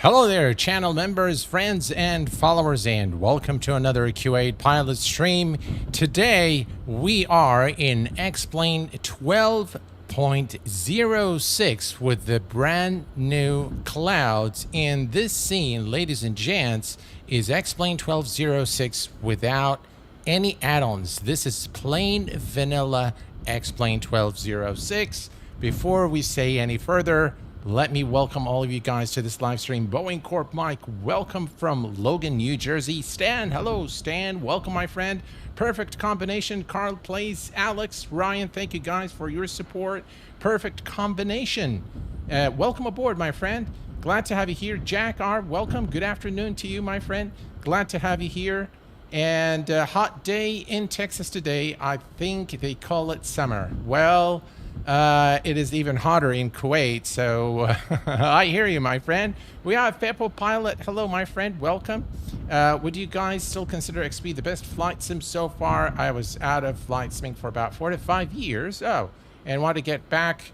Hello there, channel members, friends, and followers, and welcome to another Q8 Pilot stream. Today, we are in X-Plane 12.06 with the brand new clouds. And this scene, ladies and gents, is X-Plane 12.06 without any add-ons. This is plain vanilla X-Plane 12.06. Before we say any further, let me welcome all of you guys to this live stream. Boeing Corp Mike, welcome from Logan, New Jersey. Stan, hello, Stan. Welcome, my friend. Perfect combination. Carl Plays, Alex, Ryan, thank you guys for your support. Perfect combination. Welcome aboard, my friend. Glad to have you here. Jack R, welcome. Good afternoon to you, my friend. Glad to have you here. And hot day in Texas today. I think they call it summer. Well, it is even hotter in Kuwait, so I hear you, my friend. We have KOSP. Hello, my friend. Welcome. Would you guys still consider XP the best flight sim so far? I was out of flight simming for about 4 to 5 years. Oh, and want to get back.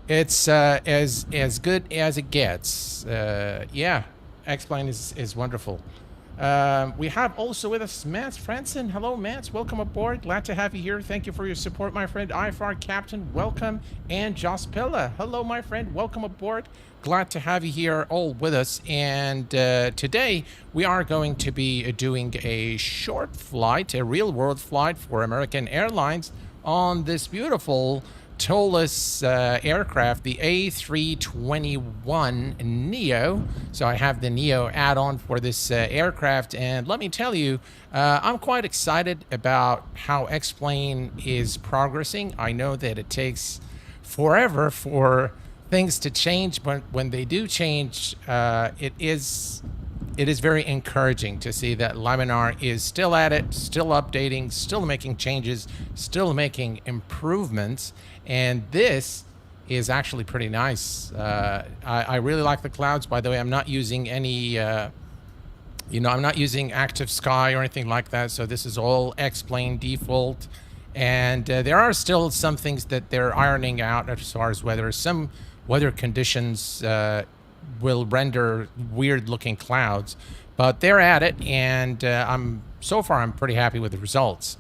It's as good as it gets. Yeah, X-Plane is wonderful. We have also with us Mats Franson. Hello, Mats. Welcome aboard. Glad to have you here. Thank you for your support, my friend. IFR Captain, welcome. And Joss Pilla. Hello, my friend. Welcome aboard. Glad to have you here all with us. And today we are going to be doing a short flight, a real-world flight for American Airlines on this beautiful Toliss aircraft, the A321 Neo. So I have the Neo add-on for this aircraft, and let me tell you, I'm quite excited about how X-Plane is progressing. I know that it takes forever for things to change, but when they do change, it is very encouraging to see that Laminar is still at it, still updating, still making changes, still making improvements. And this is actually pretty nice. I really like the clouds. By the way, I'm not using any, I'm not using Active Sky or anything like that. So this is all X-Plane default. And there are still some things that they're ironing out as far as weather. Some weather conditions will render weird looking clouds, but they're at it, and so far I'm pretty happy with the results.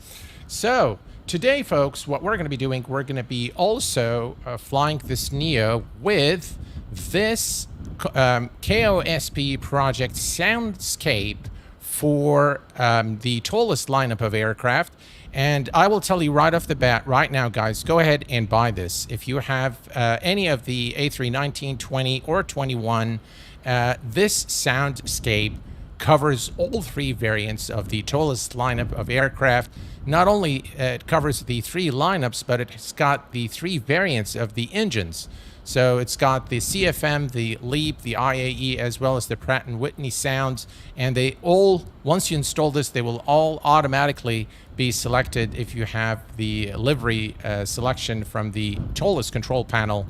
So today, folks, what we're going to be doing, we're going to be also flying this Neo with this KOSP project soundscape for the Toliss lineup of aircraft. And I will tell you right off the bat, right now, guys, go ahead and buy this. If you have any of the A319, 20, or 21, this soundscape covers all 3 variants of the Toliss lineup of aircraft. Not only it covers the 3 lineups, but it's got the 3 variants of the engines. So it's got the CFM, the LEAP, the IAE, as well as the Pratt & Whitney sounds. And they all, once you install this, they will all automatically be selected if you have the livery selection from the Toliss control panel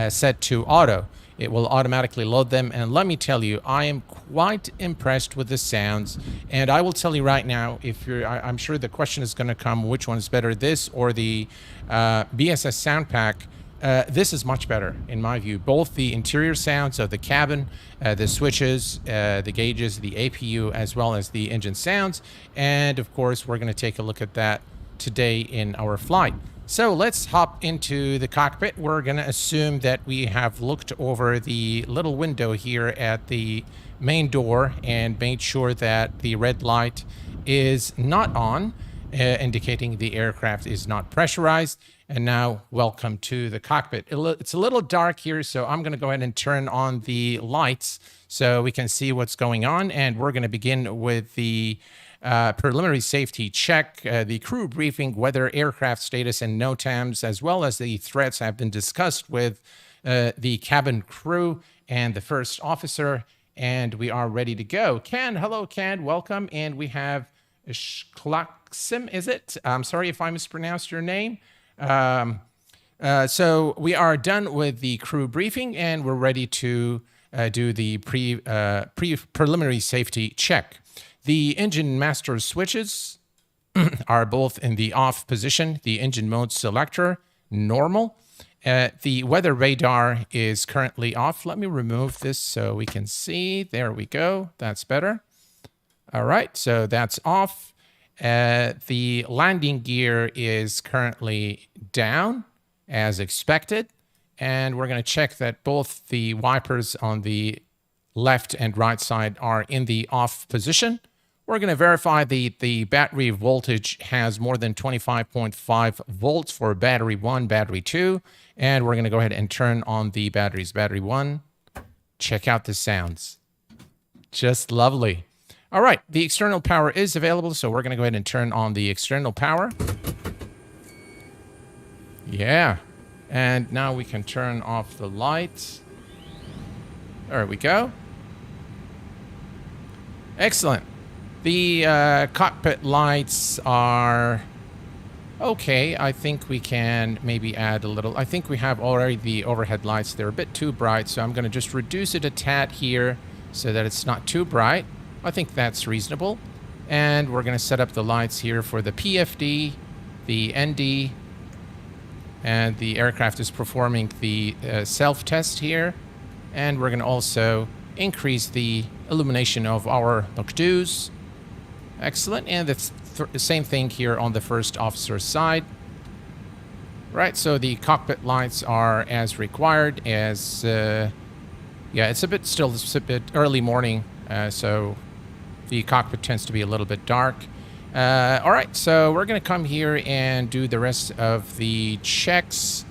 set to auto. It will automatically load them. And let me tell you, I am quite impressed with the sounds. And I will tell you right now, if you're, I'm sure the question is going to come, which one is better, this or the BSS sound pack? This is much better in my view. Both the interior sounds of the cabin, the switches, the gauges, the APU, as well as the engine sounds. And of course, we're going to take a look at that today in our flight. So let's hop into the cockpit. We're going to assume that we have looked over the little window here at the main door and made sure that the red light is not on, indicating the aircraft is not pressurized. And now, welcome to the cockpit. It's a little dark here, so I'm going to go ahead and turn on the lights so we can see what's going on. And we're going to begin with the preliminary safety check, the crew briefing, weather, aircraft status, and NOTAMs, as well as the threats have been discussed with the cabin crew and the first officer. And we are ready to go. Ken, hello, Ken, welcome. And we have Shlaksim, is it? I'm sorry if I mispronounced your name. So we are done with the crew briefing, and we're ready to do the preliminary safety check. The engine master switches are both in the off position. The engine mode selector, normal. The weather radar is currently off. Let me remove this so we can see. There we go. That's better. All right, so that's off. The landing gear is currently down as expected. And we're going to check that both the wipers on the left and right side are in the off position. We're going to verify the battery voltage has more than 25.5 volts for battery 1, battery 2. And we're going to go ahead and turn on the batteries. Battery 1, check out the sounds. Just lovely. All right, the external power is available, so we're going to go ahead and turn on the external power. Yeah, and now we can turn off the lights. There we go. Excellent. The cockpit lights are okay. I think we can maybe add a little. I think we have already the overhead lights. They're a bit too bright, so I'm going to just reduce it a tad here so that it's not too bright. I think that's reasonable. And we're going to set up the lights here for the PFD, the ND, and the aircraft is performing the self-test here. And we're going to also increase the illumination of our noctus. Excellent. And the same thing here on the first officer's side. Right, so the cockpit lights are as required as... yeah, it's a bit early morning, so the cockpit tends to be a little bit dark. All right, so we're going to come here and do the rest of the checks.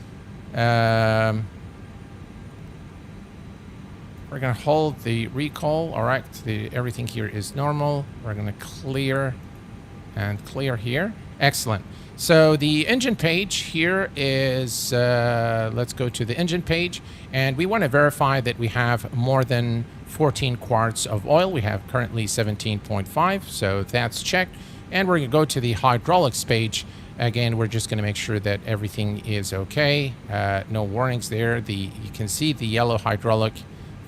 We're going to hold the recall. All right, everything here is normal. We're going to clear and clear here. Excellent. So the engine page here is, let's go to the engine page. And we want to verify that we have more than 14 quarts of oil. We have currently 17.5, so that's checked. And we're going to go to the hydraulics page. Again, we're just going to make sure that everything is okay. No warnings there. You can see the yellow hydraulic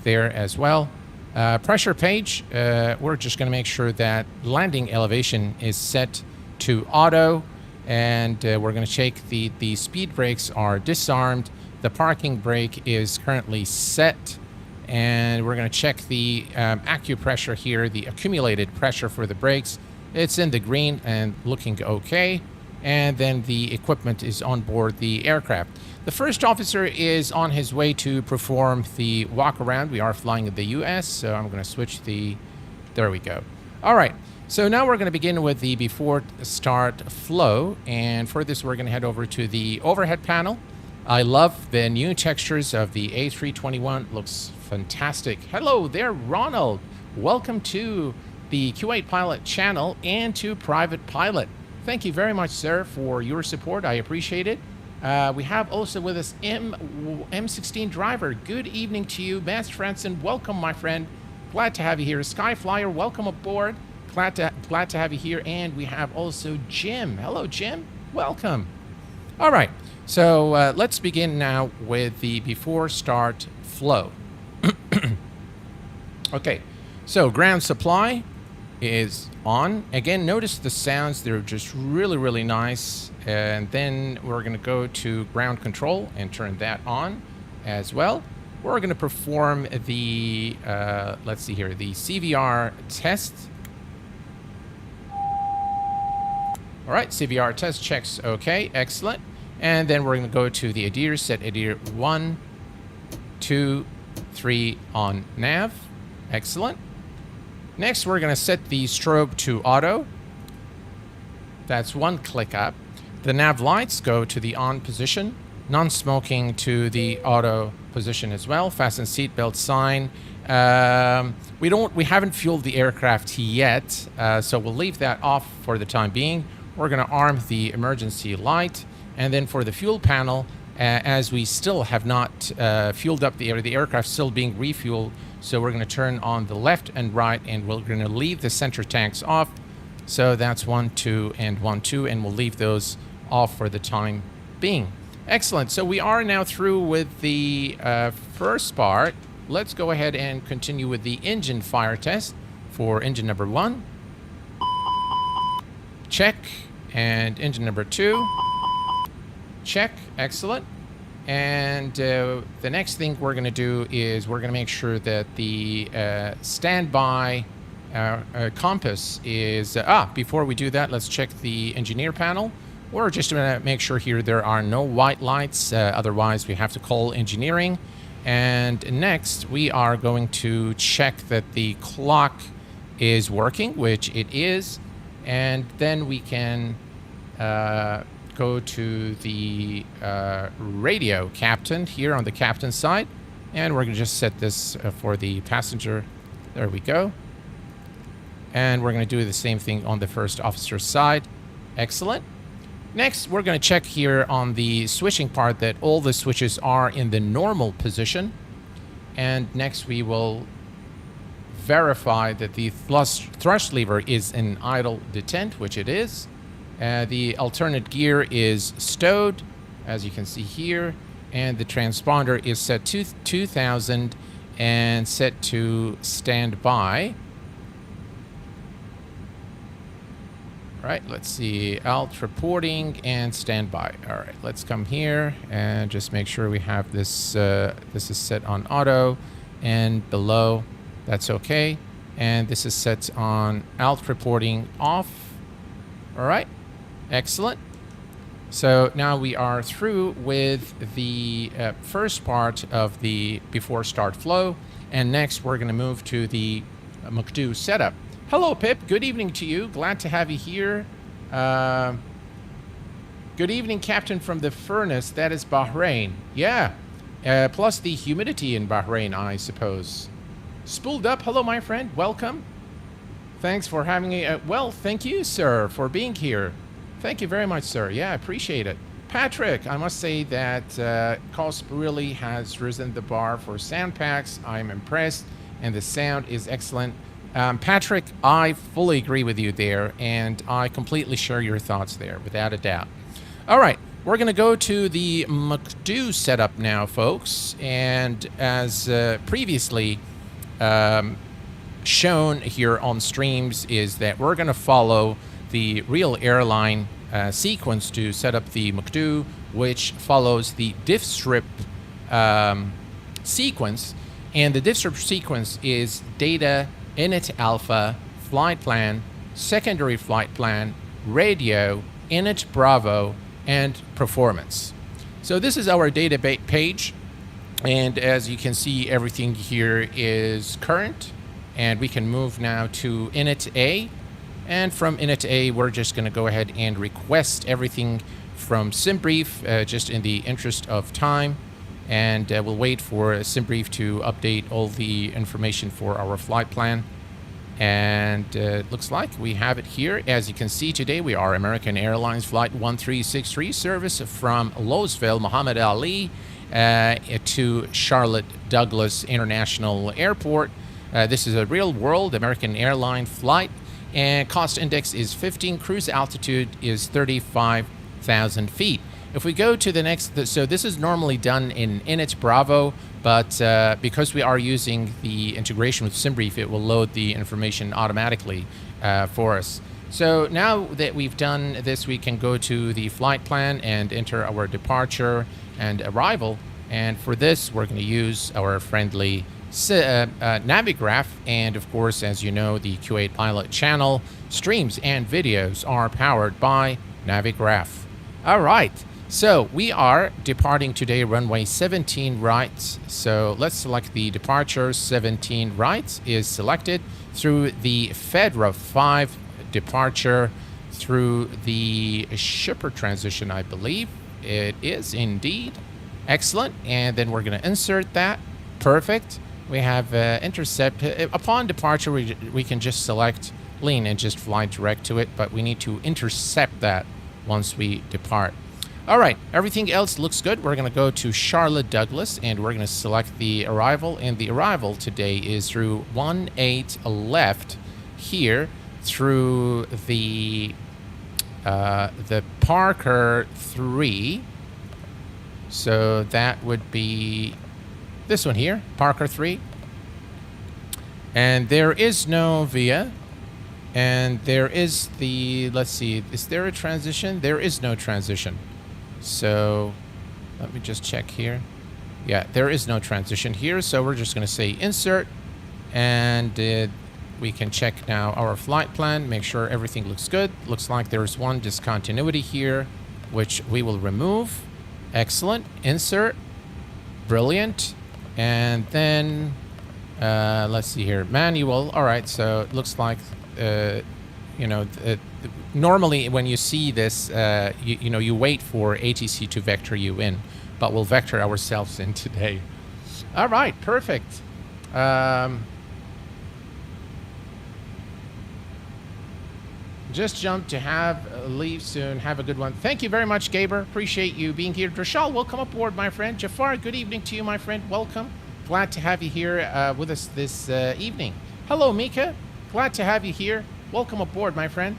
there as well. Pressure page, we're just going to make sure that landing elevation is set to auto. And we're going to check the speed brakes are disarmed. The parking brake is currently set. And we're going to check the acupressure here, the accumulated pressure for the brakes. It's in the green and looking okay. And then the equipment is on board the aircraft. The first officer is on his way to perform the walk around. We are flying in the US, so I'm going to switch there we go. All right. So now we're going to begin with the before start flow. And for this, we're going to head over to the overhead panel. I love the new textures of the A321. Looks fantastic. Hello there, Ronald. Welcome to the Q8Pilot Channel and to Private Pilot. Thank you very much, sir, for your support. I appreciate it. We have also with us M16 driver. Good evening to you. Master Franson, welcome, my friend. Glad to have you here. Skyflyer, welcome aboard. Glad to have you here. And we have also Jim. Hello, Jim. Welcome. All right. So let's begin now with the before start flow. Okay. So ground supply is on. Again, notice the sounds. They're just really, really nice. And then we're going to go to ground control and turn that on as well. We're going to perform the, let's see here, the CVR test. All right, CVR test checks okay, excellent. And then we're going to go to the ADDONS, set ADDONS 1, 2, 3 on nav. Excellent. Next, we're going to set the strobe to auto. That's one click up. The nav lights go to the on position. Non-smoking to the auto position as well. Fasten seatbelt sign. We haven't fueled the aircraft yet, so we'll leave that off for the time being. We're going to arm the emergency light. And then for the fuel panel, as we still have not fueled up the aircraft still being refueled, so we're going to turn on the left and right, and we're going to leave the center tanks off. So that's 1, 2, and 1, 2, and we'll leave those off for the time being. Excellent. So we are now through with the first part. Let's go ahead and continue with the engine fire test for engine number 1. Check. And engine number 2. Check. Excellent. And the next thing we're going to do is we're going to make sure that the standby compass is... before we do that, let's check the engineer panel. We're just going to make sure here there are no white lights. Otherwise, we have to call engineering. And next, we are going to check that the clock is working, which it is. And then we can... go to the radio captain here on the captain's side, and we're going to just set this for the passenger. There we go. And we're going to do the same thing on the first officer's side. Excellent. Next, we're going to check here on the switching part that all the switches are in the normal position. And next we will verify that the thrust lever is in idle detent, which it is. The alternate gear is stowed, as you can see here, and the transponder is set to 2000 and set to standby. All right, let's see, alt reporting and standby. All right, let's come here and just make sure we have this. This is set on auto, and below, that's okay. And this is set on alt reporting off. All right. Excellent. So now we are through with the first part of the before start flow. And next we're going to move to the MCDU setup. Hello, Pip. Good evening to you. Glad to have you here. Good evening, Captain from the furnace. That is Bahrain. Yeah. Plus the humidity in Bahrain, I suppose. Spooled up. Hello, my friend. Welcome. Thanks for having a... well, thank you, sir, for being here. Thank you very much, sir. Yeah, I appreciate it. Patrick, I must say that KOSP really has risen the bar for sound packs. I'm impressed, and the sound is excellent. Patrick, I fully agree with you there, and I completely share your thoughts there, without a doubt. All right, we're going to go to the MCDU setup now, folks. And as previously shown here on streams, is that we're going to follow the real airline sequence to set up the MCDU, which follows the diff strip sequence. And the diff strip sequence is data, init alpha, flight plan, secondary flight plan, radio, init bravo, and performance. So this is our data page. And as you can see, everything here is current. And we can move now to init A. And from init A, we're just going to go ahead and request everything from SimBrief, just in the interest of time. And we'll wait for SimBrief to update all the information for our flight plan. And it looks like we have it here. As you can see today, we are American Airlines Flight 1363 service from Louisville, Muhammad Ali, to Charlotte Douglas International Airport. This is a real-world American airline flight. And cost index is 15. Cruise altitude is 35,000 feet. If we go to the next, so this is normally done in init Bravo, but because we are using the integration with SimBrief, it will load the information automatically for us. So now that we've done this, we can go to the flight plan and enter our departure and arrival. And for this, we're going to use our friendly Navigraph, and of course, as you know, the Q8Pilot Channel streams and videos are powered by Navigraph. All right, so we are departing today runway 17 right. So let's select the departure. 17 right is selected through the FEDRA 5 departure through the shipper transition, I believe. It is indeed. Excellent. And then we're going to insert that. Perfect. We have intercept. Upon departure, we can just select lean and just fly direct to it, but we need to intercept that once we depart. All right, everything else looks good. We're going to go to Charlotte Douglas, and we're going to select the arrival. And the arrival today is through 18 left here through the Parker 3. So that would be this one here, Parker 3. And there is no VIA. And there is the, let's see, is there a transition? There is no transition. So Let me just check here. Yeah, there is no transition here, so we're just going to say insert, and we can check now our flight plan, make sure everything looks good. Looks like there's one discontinuity here, which we will remove. Excellent. Insert. Brilliant. And then, let's see here. Manual. All right, so it looks like, you know, normally when you see this, you know, you wait for ATC to vector you in, but we'll vector ourselves in today. All right, perfect. Just jump to leave soon. Have a good one. Thank you very much, Gaber. Appreciate you being here. Drashal, welcome aboard, my friend. Jafar, good evening to you, my friend. Welcome. Glad to have you here with us this evening. Hello, Mika. Glad to have you here. Welcome aboard, my friend.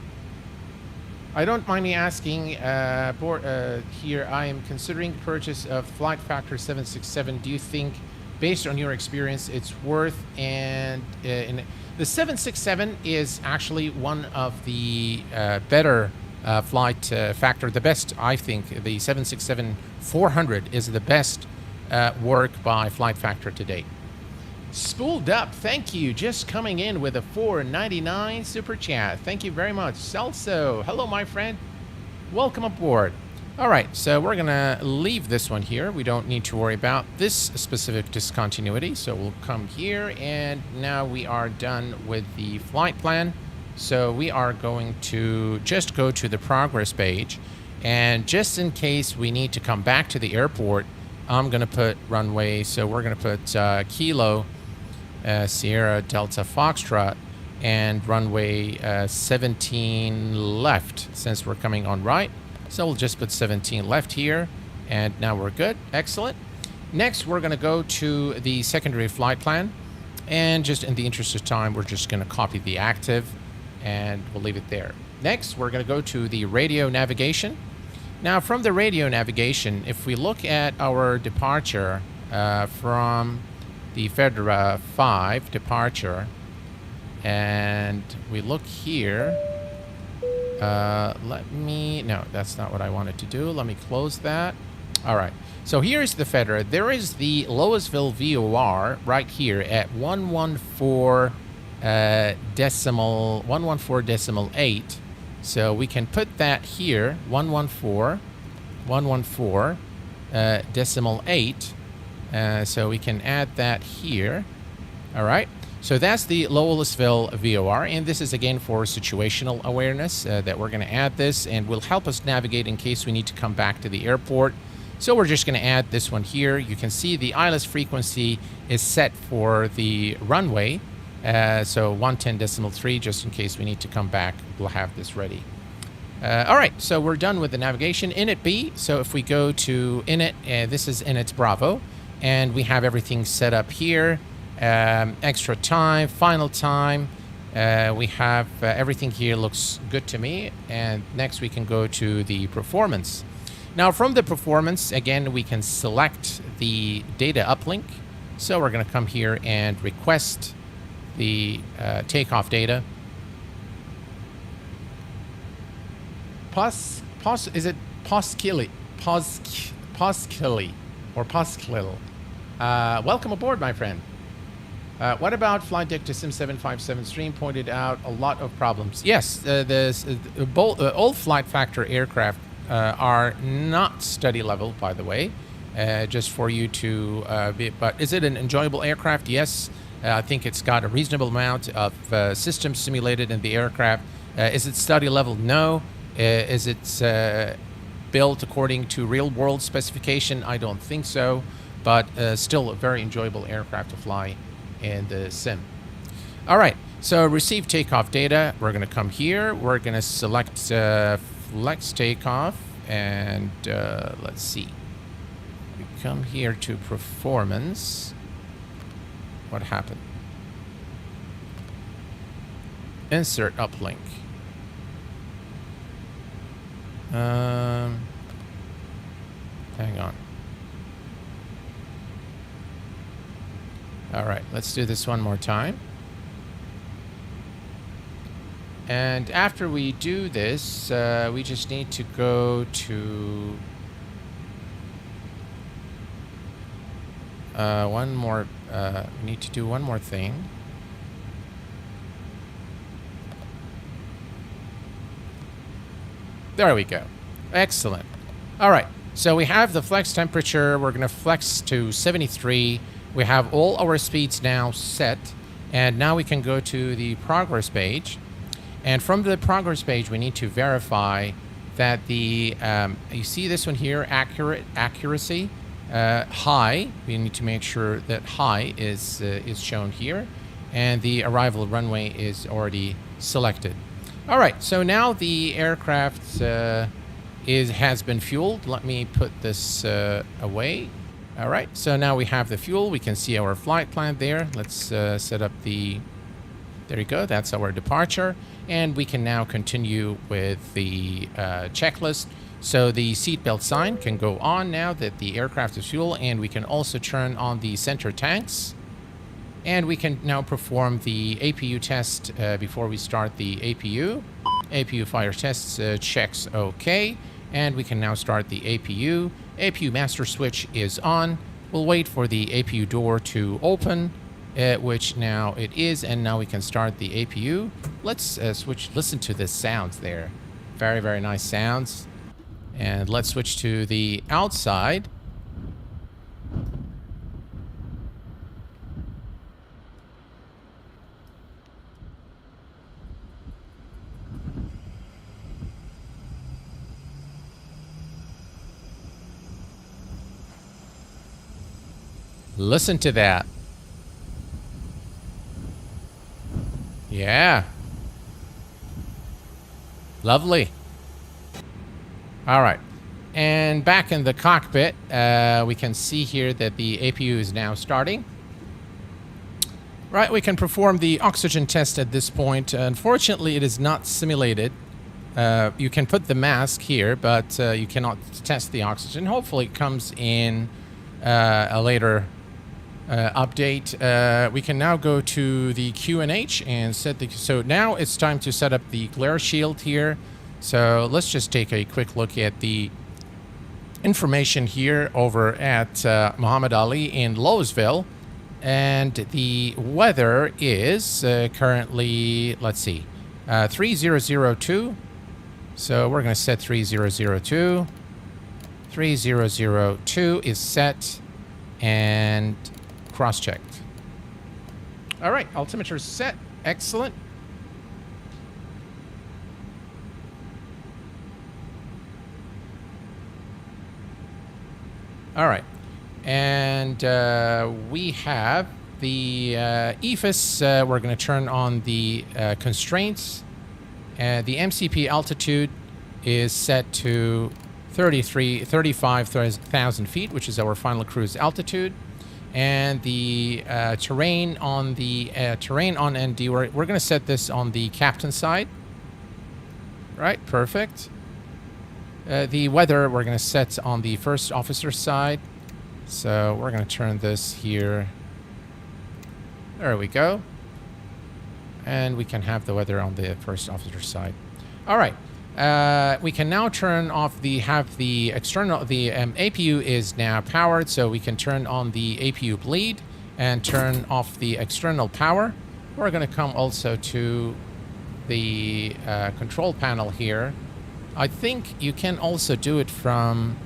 I don't mind me asking here, I am considering purchase of Flight Factor 767. Do you think, based on your experience, it's worth? And the 767 is actually one of the better flight factor, the best, I think. The 767-400 is the best work by Flight Factor to date. Spooled up, thank you. Just coming in with a $4.99 super chat. Thank you very much. Celso, hello, my friend. Welcome aboard. All right, so we're gonna leave this one here. We don't need to worry about this specific discontinuity. So we'll come here, and now we are done with the flight plan. So we are going to just go to the progress page, and just in case we need to come back to the airport, I'm gonna put runway. So we're gonna put Kilo Sierra Delta Foxtrot and runway 17 left, since we're coming on right. So we'll just put 17 left here, and now we're good. Excellent. Next, we're going to go to the secondary flight plan, and just in the interest of time, we're just going to copy the active, and we'll leave it there. Next, we're going to go to the radio navigation. Now, from the radio navigation, if we look at our departure from the Fedra 5 departure, and we look here, no, that's not what I wanted to do. Let me close that. All right, so here's the Fedra. There is the Louisville VOR right here at 114 decimal 8. So we can put that here, 114 decimal 8. So we can add that here. All right. So that's the Louisville VOR, and this is again for situational awareness that we're going to add this, and will help us navigate in case we need to come back to the airport. So we're just going to add this one here. You can see the ILS frequency is set for the runway, so 110.3, just in case we need to come back, we'll have this ready. All right, so we're done with the navigation. Init B, so if we go to Init, this is Init Bravo, and we have everything set up here. Extra time, final time. We have everything here looks good to me. And next we can go to the performance. Now from the performance, again, we can select the data uplink. So we're going to come here and request the takeoff data. Is it Poskili or Posklil? Welcome aboard, my friend. What about flight deck to Sim 757 stream pointed out a lot of problems? Yes, all flight factor aircraft are not study level, by the way, just for you to but is it an enjoyable aircraft? Yes. I think it's got a reasonable amount of systems simulated in the aircraft. Is it study level? No. Is it built according to real world specification? I don't think so, but still a very enjoyable aircraft to fly in the sim. All right, so receive takeoff data. We're going to come here. We're going to select flex takeoff, and let's see. We come here to performance. What happened? Insert uplink. Hang on. All right, let's do this one more time. And after we do this, we just need to go to one more. We need to do one more thing. There we go. Excellent. All right. So we have the flex temperature. We're going to flex to 73. We have all our speeds now set. And now we can go to the progress page. And from the progress page, we need to verify that the, you see this one here, accuracy, high. We need to make sure that high is shown here. And the arrival runway is already selected. All right, so now the aircraft has been fueled. Let me put this away. All right, so now we have the fuel. We can see our flight plan there. Let's set up the... There you go. That's our departure. And we can now continue with the checklist. So the seatbelt sign can go on now that the aircraft is fuel. And we can also turn on the center tanks. And we can now perform the APU test before we start the APU. APU fire tests checks OK. And we can now start the APU. APU master switch is on. We'll wait for the APU door to open, which now it is. And now we can start the APU. Let's listen to the sounds there. Very, very nice sounds. And let's switch to the outside. Listen to that. Yeah. Lovely. All right. And back in the cockpit, we can see here that the APU is now starting. Right, we can perform the oxygen test at this point. Unfortunately, it is not simulated. You can put the mask here, but you cannot test the oxygen. Hopefully, it comes in a later update. We can now go to the QNH and set the... So now it's time to set up the glare shield here. So let's just take a quick look at the information here over at Muhammad Ali in Lowesville. And the weather is currently, let's see, 3002. So we're going to set 3002. 3002 is set and cross-checked. All right, altimeter is set. Excellent. All right. And we have the EFIS. We're going to turn on the constraints. The MCP altitude is set to 35,000 feet, which is our final cruise altitude. And the terrain on ND, we're going to set this on the captain side. Right, perfect. The weather we're going to set on the first officer side. So we're going to turn this here. There we go. And we can have the weather on the first officer side. All right. We can now turn off the external, the APU is now powered, so we can turn on the APU bleed and turn off the external power. We're going to come also to the control panel here. I think you can also do it from...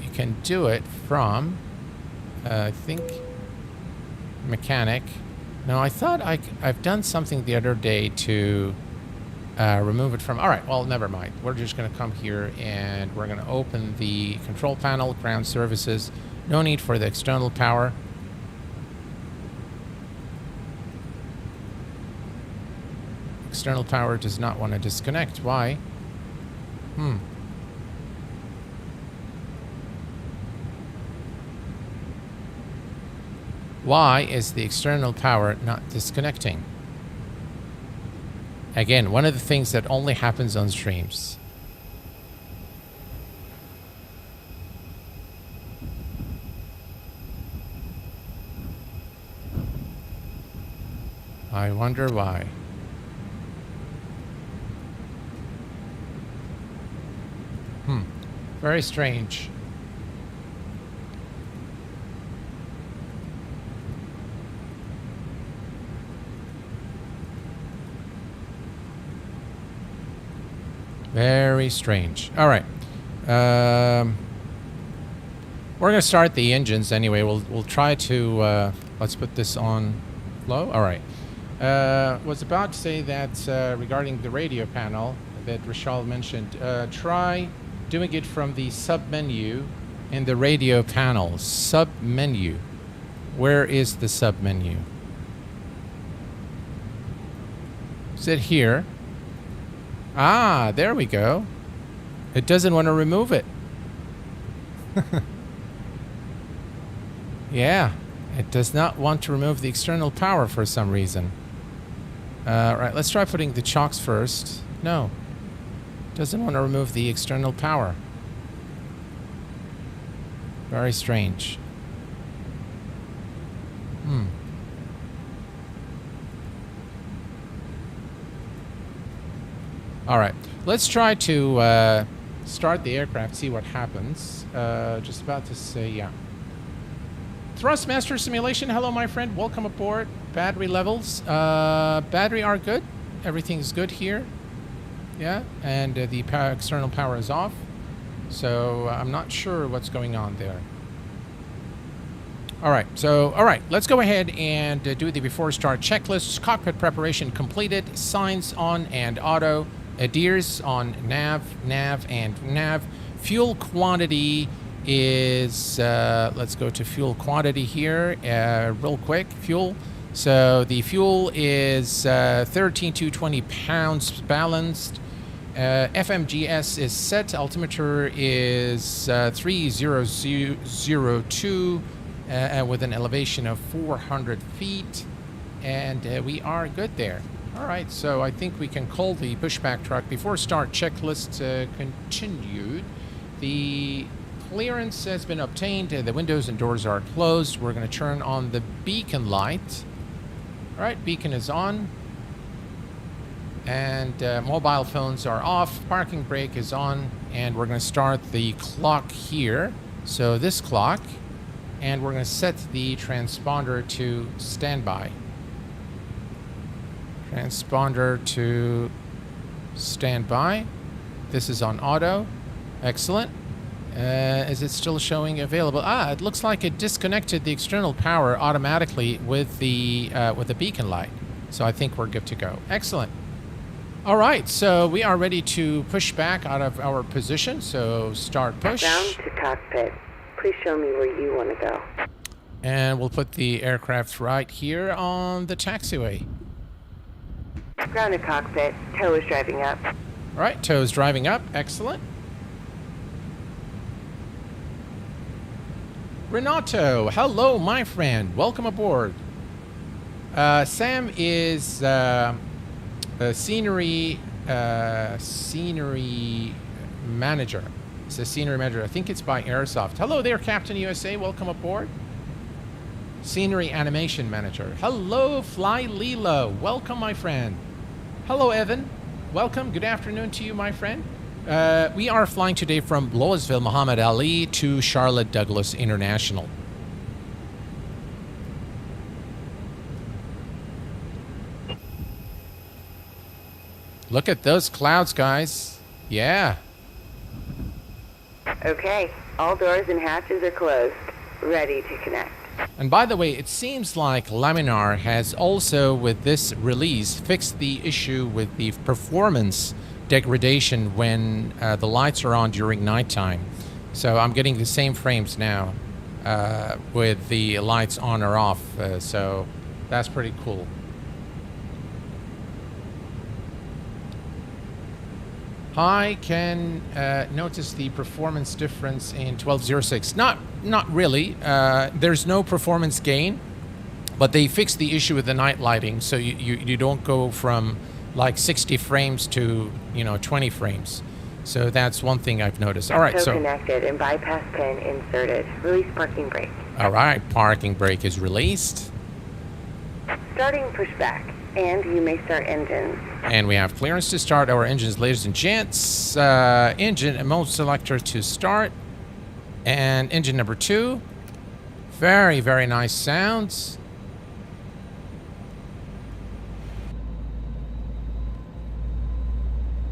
You can do it from, I think, mechanic. No, I thought I've done something the other day to remove it from... All right, well, never mind. We're just going to come here and we're going to open the control panel, ground services. No need for the external power. External power does not want to disconnect. Why? Why is the external power not disconnecting? Again, one of the things that only happens on streams. I wonder why. Very strange. Very strange. All right. We're going to start the engines anyway. We'll try to... let's put this on low. All right. Was about to say that regarding the radio panel that Rishal mentioned, try doing it from the sub-menu in the radio panel. Sub-menu. Where is the sub-menu? Is it here? Ah, there we go. It doesn't want to remove it. Yeah, it does not want to remove the external power for some reason. Right, let's try putting the chocks first. No, doesn't want to remove the external power. Very strange. All right, let's try to start the aircraft, see what happens. Just about to say, yeah. Thrustmaster Simulation, hello my friend, welcome aboard. Battery levels, battery are good. Everything's good here. Yeah, and the external power is off. So I'm not sure what's going on there. All right, let's go ahead and do the before start checklist. Cockpit preparation completed. Signs on and auto. ADDONS on nav, and nav. Fuel quantity is, let's go to fuel quantity here real quick. Fuel. So the fuel is 13,220 pounds balanced. FMGS is set. Altimeter is 3002 with an elevation of 400 feet. And we are good there. All right, so I think we can call the pushback truck. Before start checklist continued. The clearance has been obtained. The windows and doors are closed. We're going to turn on the beacon light. All right, beacon is on. And mobile phones are off. Parking brake is on. And we're going to start the clock here. So this clock. And we're going to set the transponder to standby. Transponder to standby. This is on auto. Excellent. Is it still showing available? Ah, it looks like it disconnected the external power automatically with the beacon light. So I think we're good to go. Excellent. All right, so we are ready to push back out of our position. So start push. Down to cockpit. Please show me where you want to go. And we'll put the aircraft right here on the taxiway. Ground to cockpit. Tow is driving up. All right, tow is driving up. Excellent. Renato, hello, my friend. Welcome aboard. Sam is a scenery manager. It's a scenery manager. I think it's by Airsoft. Hello there, Captain USA. Welcome aboard. Scenery animation manager. Hello, Fly Lilo. Welcome, my friend. Hello, Evan. Welcome. Good afternoon to you, my friend. We are flying today from Louisville, Muhammad Ali to Charlotte Douglas International. Look at those clouds, guys. Yeah. Okay. All doors and hatches are closed. Ready to connect. And by the way, it seems like Laminar has also, with this release, fixed the issue with the performance degradation when the lights are on during nighttime. So I'm getting the same frames now with the lights on or off. So that's pretty cool. I can notice the performance difference in 1206. Not really. There's no performance gain, but they fixed the issue with the night lighting, so you don't go from like 60 frames to 20 frames. So that's one thing I've noticed. All right, so connected and bypass pin inserted. Release parking brake. All right, parking brake is released. Starting pushback, and you may start engines. And we have clearance to start our engines, ladies and gents. Engine and mode selector to start. And engine number 2. Very, very nice sounds.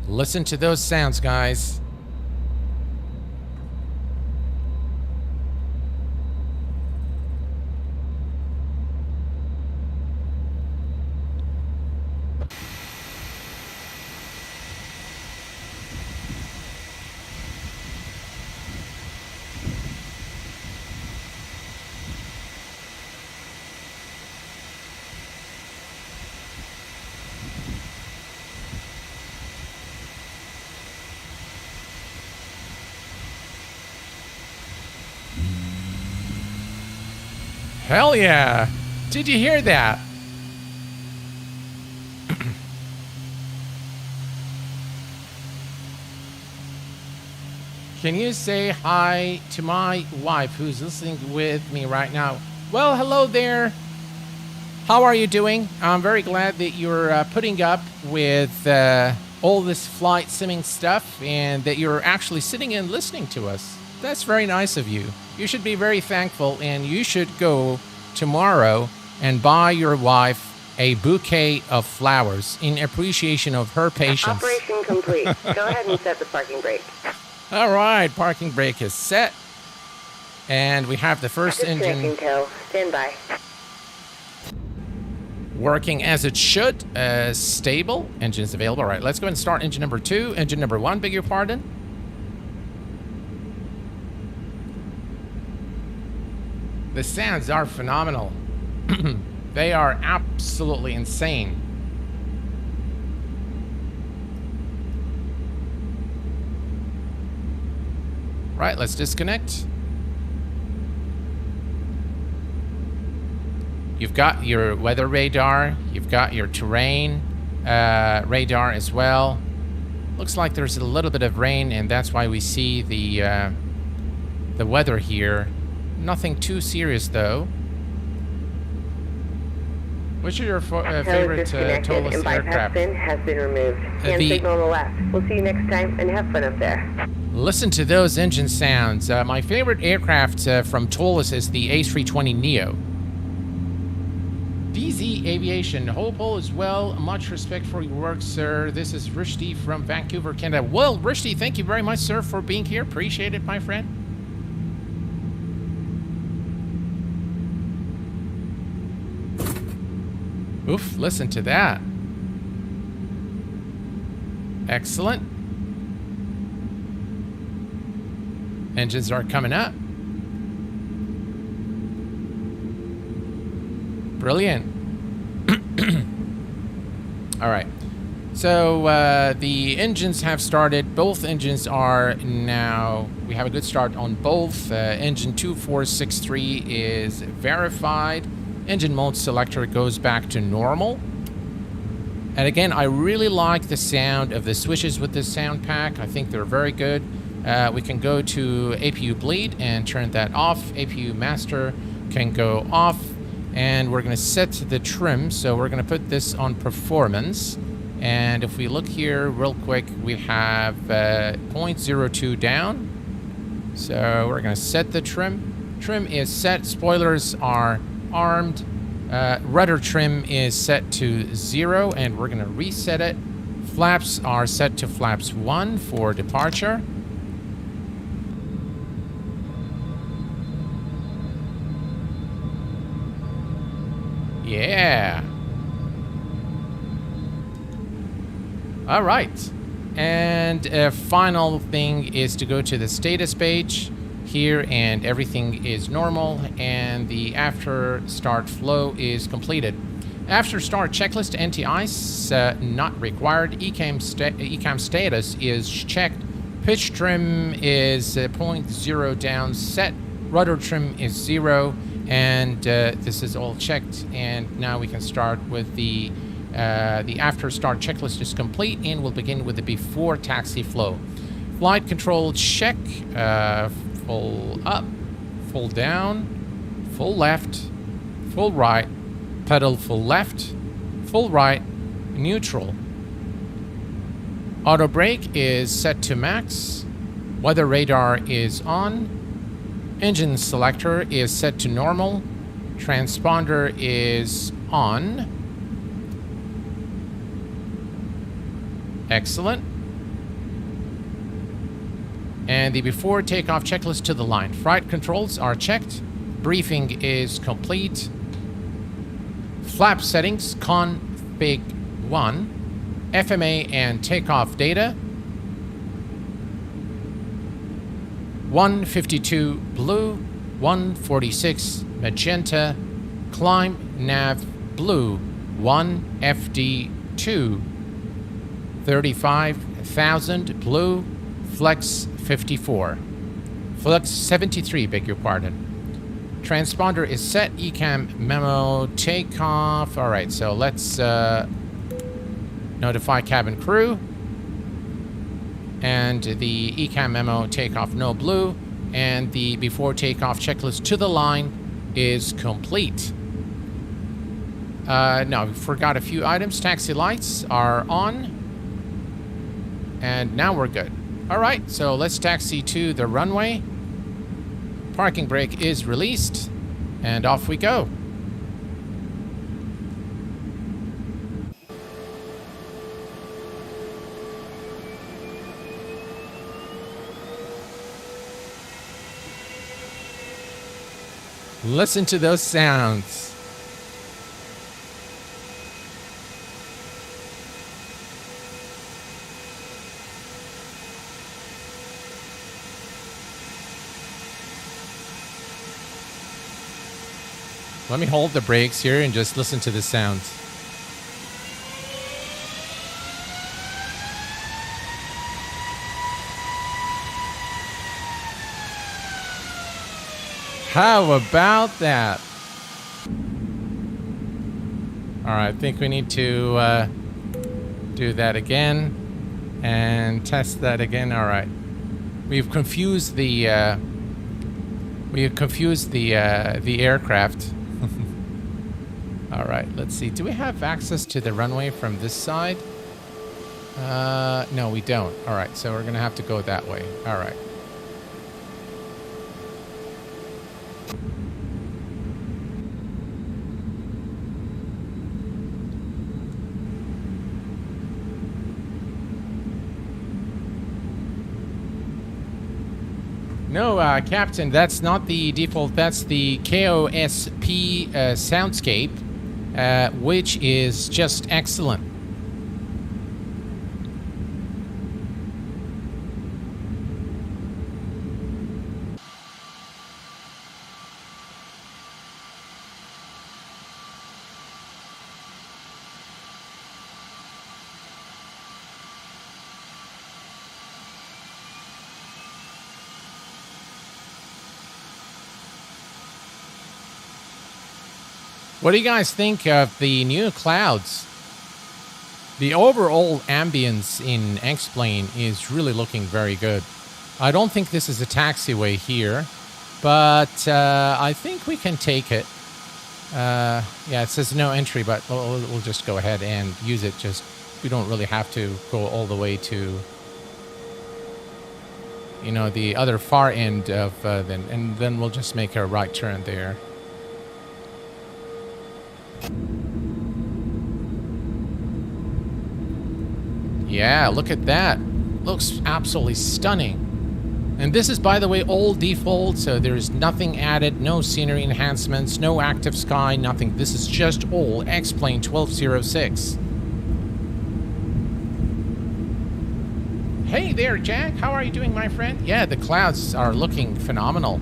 Listen to those sounds, guys. Hell yeah! Did you hear that? Can you say hi to my wife who's listening with me right now? Well, hello there. How are you doing? I'm very glad that you're putting up with all this flight simming stuff and that you're actually sitting and listening to us. That's very nice of you. You should be very thankful, and you should go tomorrow and buy your wife a bouquet of flowers in appreciation of her patience. Operation complete. Go ahead and set the parking brake. All right, parking brake is set. And we have the first engine Tow. Stand by. working as it should. Stable. Engine's available. All right, let's go ahead and start engine number 2. Engine number 1, beg your pardon. The sounds are phenomenal. They are absolutely insane. Right, let's disconnect. You've got your weather radar. You've got your terrain radar as well. Looks like there's a little bit of rain, and that's why we see the weather here. Nothing too serious, though. Which are your favorite Toliss aircraft? Pin has been removed. Hand signal on the left. We'll see you next time, and have fun up there. Listen to those engine sounds. My favorite aircraft from Toliss is the A320neo. DZ Aviation, hope all is well. Much respect for your work, sir. This is Rushdie from Vancouver, Canada. Well, Rushdie, thank you very much, sir, for being here. Appreciate it, my friend. Oof, listen to that. Excellent. Engines are coming up. Brilliant. All right. So the engines have started. Both engines are now, we have a good start on both. Engine 2463 is verified. Engine mode selector goes back to normal. And again, I really like the sound of the switches with this sound pack. I think they're very good. We can go to APU bleed and turn that off. APU master can go off. And we're going to set the trim. So we're going to put this on performance. And if we look here real quick, we have 0.02 down. So we're going to set the trim. Trim is set. Spoilers are armed. Rudder trim is set to 0, and we're going to reset it. Flaps are set to flaps 1 for departure. Yeah. All right. And a final thing is to go to the status page here, and everything is normal, and the after start flow is completed. After start checklist anti-ice not required. ECAM status is checked. Pitch trim is 0.0 down. Set rudder trim is 0, and this is all checked. And now we can start with the after start checklist is complete, and we'll begin with the before taxi flow. Flight control check. Full up, full down, full left, full right, pedal full left, full right, neutral. Auto brake is set to max. Weather radar is on. Engine selector is set to normal. Transponder is on. Excellent. And the before takeoff checklist to the line. Flight controls are checked. Briefing is complete. Flap settings, config 1. FMA and takeoff data. 152 blue, 146 magenta. Climb nav blue, 1 FD2. 35,000 blue, flex 54. Flex 73, beg your pardon. Transponder is set, ECAM memo, takeoff. All right, so let's notify cabin crew. And the ECAM memo, takeoff, no blue. And the before takeoff checklist to the line is complete. No, we forgot a few items. Taxi lights are on. And now we're good. All right, so let's taxi to the runway. Parking brake is released, and off we go. Listen to those sounds. Let me hold the brakes here and just listen to the sounds. How about that? All right, I think we need to do that again and test that again. All right, we've confused the aircraft. All right, let's see. Do we have access to the runway from this side? No, we don't. All right, so we're gonna have to go that way. All right. No, Captain, that's not the default. That's the KOSP soundscape, which is just excellent. What do you guys think of the new clouds? The overall ambience in X-Plane is really looking very good. I don't think this is a taxiway here, but I think we can take it. Yeah, it says no entry, but we'll just go ahead and use it. Just we don't really have to go all the way to, you know, the other far end of and then we'll just make a right turn there. Yeah, look at that. Looks absolutely stunning. And this is, by the way, all default, so there's nothing added, no scenery enhancements, no active sky, nothing. This is just all X-Plane 1206. Hey there, Jack. How are you doing, my friend? Yeah, the clouds are looking phenomenal.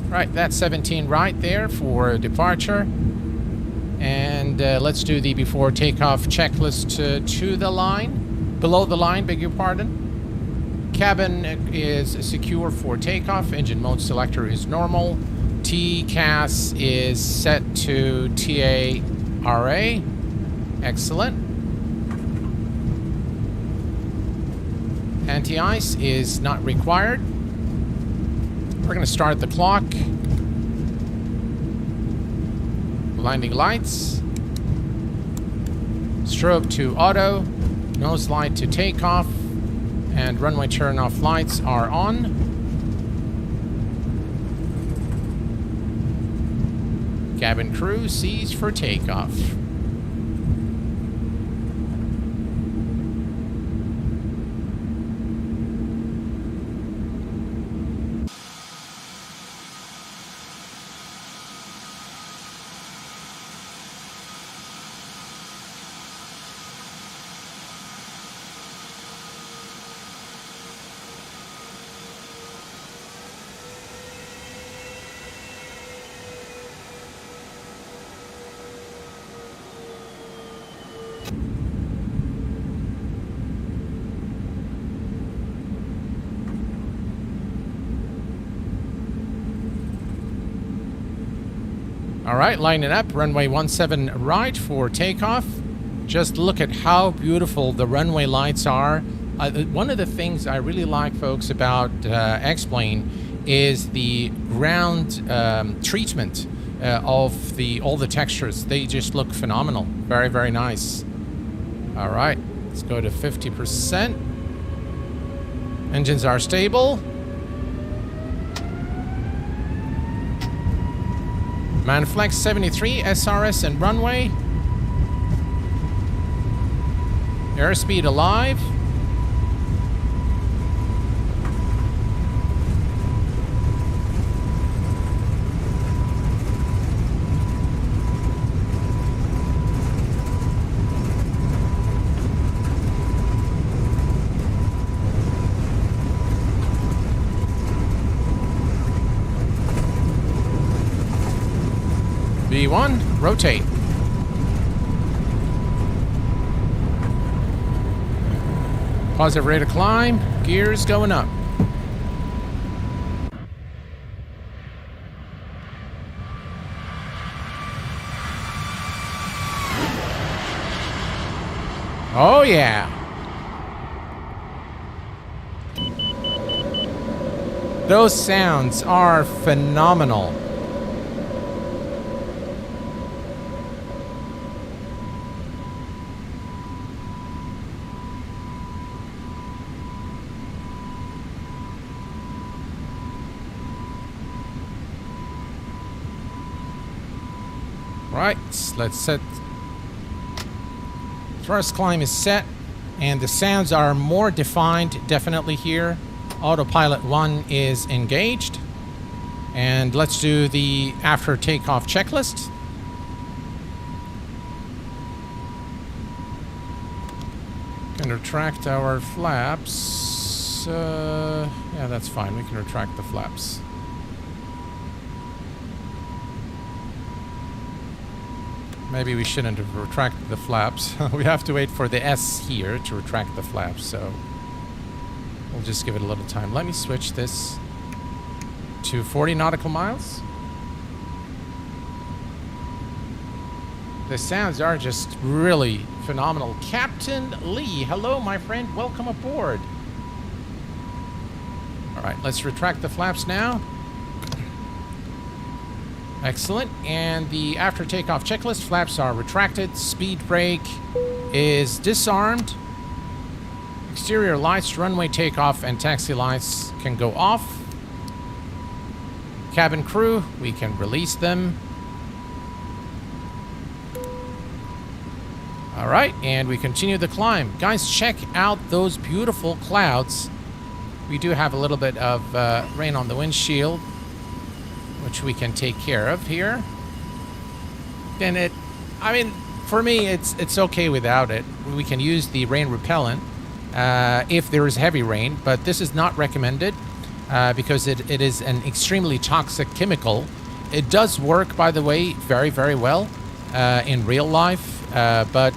Right, that's 17 right there for departure. And let's do the before takeoff checklist to the line. Below the line, beg your pardon. Cabin is secure for takeoff. Engine mode selector is normal. TCAS is set to TARA. Excellent. Anti-ice is not required. We're going to start the clock. Blinding lights. Strobe to auto. Nose light to takeoff. And runway turn off lights are on. Cabin crew sees for takeoff. All right, line it up. Runway 17 right for takeoff. Just look at how beautiful the runway lights are. One of the things I really like, folks, about X-Plane is the ground treatment of all the textures. They just look phenomenal. Very, very nice. All right, let's go to 50%. Engines are stable. Manflex 73, SRS and runway. Airspeed alive. V1, rotate. Positive rate of climb, gears going up. Oh yeah. Those sounds are phenomenal. Right, let's set. First climb is set, and the sounds are more defined definitely here. Autopilot 1 is engaged. And let's do the after takeoff checklist. Can retract our flaps. Yeah, that's fine. We can retract the flaps. Maybe we shouldn't have retracted the flaps. We have to wait for the S here to retract the flaps, so we'll just give it a little time. Let me switch this to 40 nautical miles. The sounds are just really phenomenal. Captain Lee, hello, my friend. Welcome aboard. All right, let's retract the flaps now. Excellent. And the after takeoff checklist, flaps are retracted, speed brake is disarmed, exterior lights, runway takeoff and taxi lights can go off. Cabin crew, we can release them. All right, and we continue the climb. Guys, check out those beautiful clouds. We do have a little bit of rain on the windshield, which we can take care of here. And I mean, for me, it's okay without it. We can use the rain repellent if there is heavy rain, but this is not recommended because it is an extremely toxic chemical. It does work, by the way, very, very well in real life, but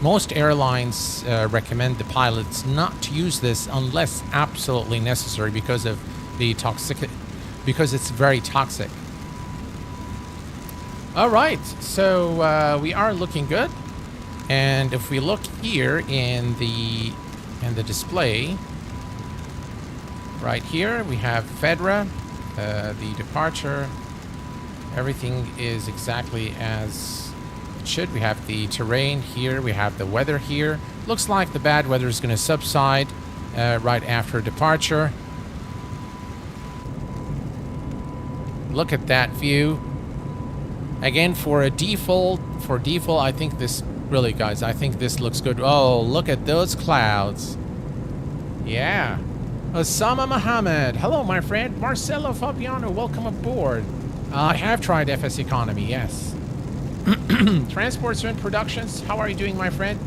most airlines recommend the pilots not to use this unless absolutely necessary because of the toxicity. Because it's very toxic. All right, so we are looking good, and if we look here in the display, right here we have FEDRA, the departure. Everything is exactly as it should. We have the terrain here. We have the weather here. Looks like the bad weather is going to subside right after departure. Look at that view. Again, for default, I think this really, guys, I think this looks good. Oh, look at those clouds. Yeah. Osama Mohammed. Hello, my friend. Marcelo Fabiano, welcome aboard. I have tried FS Economy, yes. Transport Student Productions, how are you doing, my friend?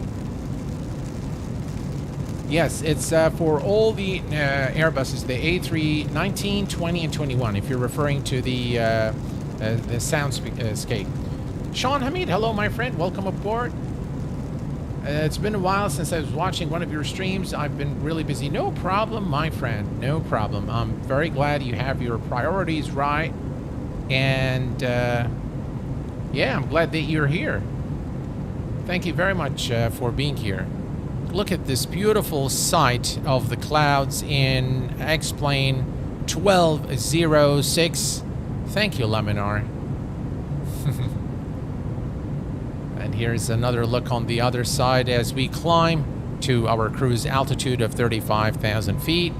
Yes, it's for all the Airbuses, the A319, 20, and 21, if you're referring to the soundscape. Sean Hamid, hello, my friend. Welcome aboard. It's been a while since I was watching one of your streams. I've been really busy. No problem, my friend. No problem. I'm very glad you have your priorities right. And Yeah, I'm glad that you're here. Thank you very much for being here. Look at this beautiful sight of the clouds in X-Plane 1206. Thank you, Laminar. And here's another look on the other side as we climb to our cruise altitude of 35,000 feet.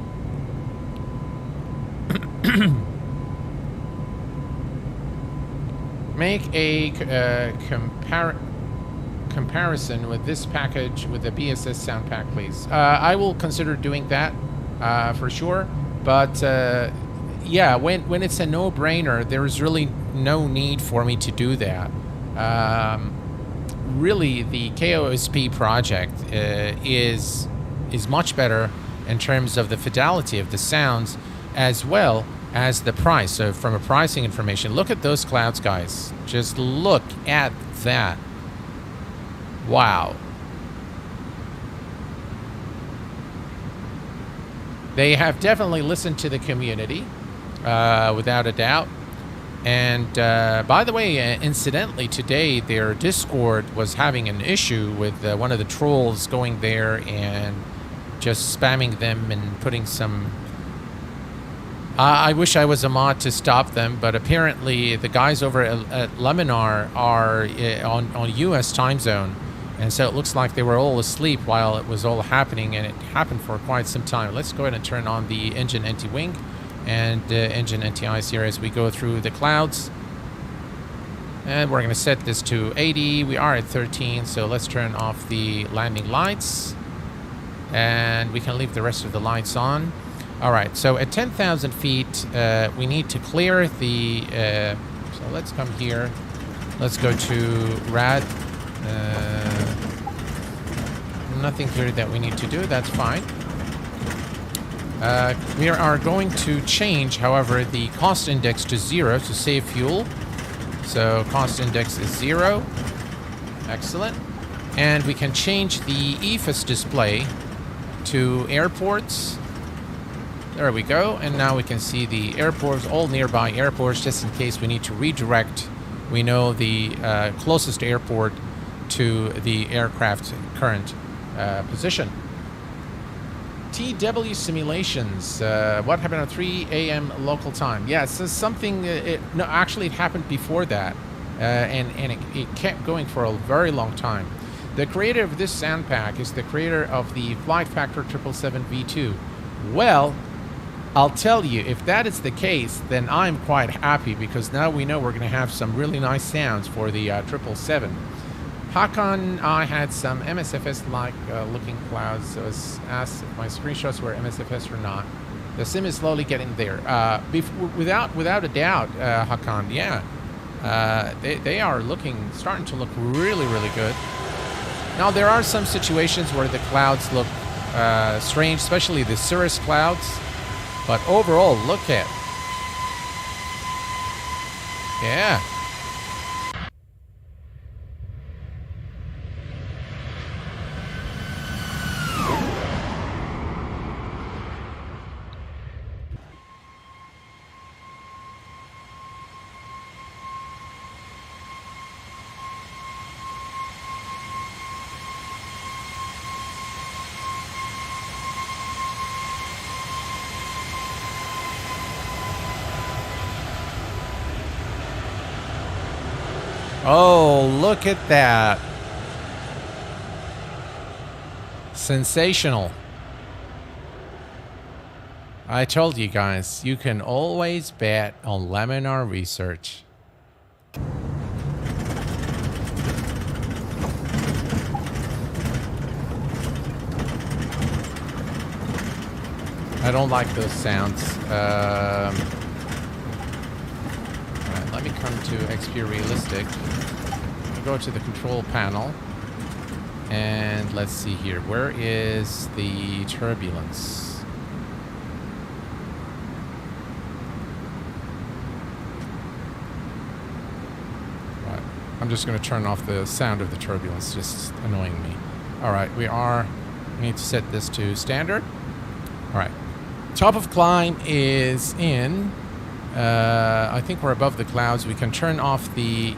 Make a comparison with this package with the BSS sound pack, please. I will consider doing that for sure. But yeah, when it's a no-brainer, there's really no need for me to do that. Really, the KOSP project is much better in terms of the fidelity of the sounds as well as the price. So from a pricing information, look at those clouds, guys. Just look at that. Wow. They have definitely listened to the community, without a doubt. And by the way, incidentally, today their Discord was having an issue with one of the trolls going there and just spamming them and putting some... I wish I was a mod to stop them, but apparently the guys over at Laminar are on US time zone. And so it looks like they were all asleep while it was all happening, and it happened for quite some time. Let's go ahead and turn on the engine anti-wing and engine anti-ice here as we go through the clouds. And we're going to set this to 80. We are at 13, so let's turn off the landing lights. And we can leave the rest of the lights on. All right, so at 10,000 feet, we need to clear the... so let's come here. Let's go to RAD. Nothing here that we need to do. That's fine. We are going to change, however, the cost index to 0 to save fuel. So cost index is 0. Excellent. And we can change the EFIS display to airports. There we go. And now we can see the airports, all nearby airports, just in case we need to redirect. We know the closest airport to the aircraft's current position. TW simulations. What happened at 3 a.m. local time? Yeah, so something... no, actually, it happened before that. And it kept going for a very long time. The creator of this sound pack is the creator of the Flight Factor 777 V2. Well, I'll tell you, if that is the case, then I'm quite happy, because now we know we're going to have some really nice sounds for the 777. Hakan, I had some MSFS-like looking clouds. So I was asked if my screenshots were MSFS or not. The sim is slowly getting there. Without a doubt, Hakan, yeah. They are starting to look really, really good. Now, there are some situations where the clouds look strange, especially the cirrus clouds. But overall, look at... Yeah. Oh, look at that. Sensational. I told you guys, you can always bet on Laminar Research. I don't like those sounds. Alright, let me come to XP Realistic. Go to the control panel. And let's see here. Where is the turbulence? Right. I'm just going to turn off the sound of the turbulence. Just annoying me. Alright, we need to set this to standard. Alright. Top of climb is in. I think we're above the clouds. We can turn off the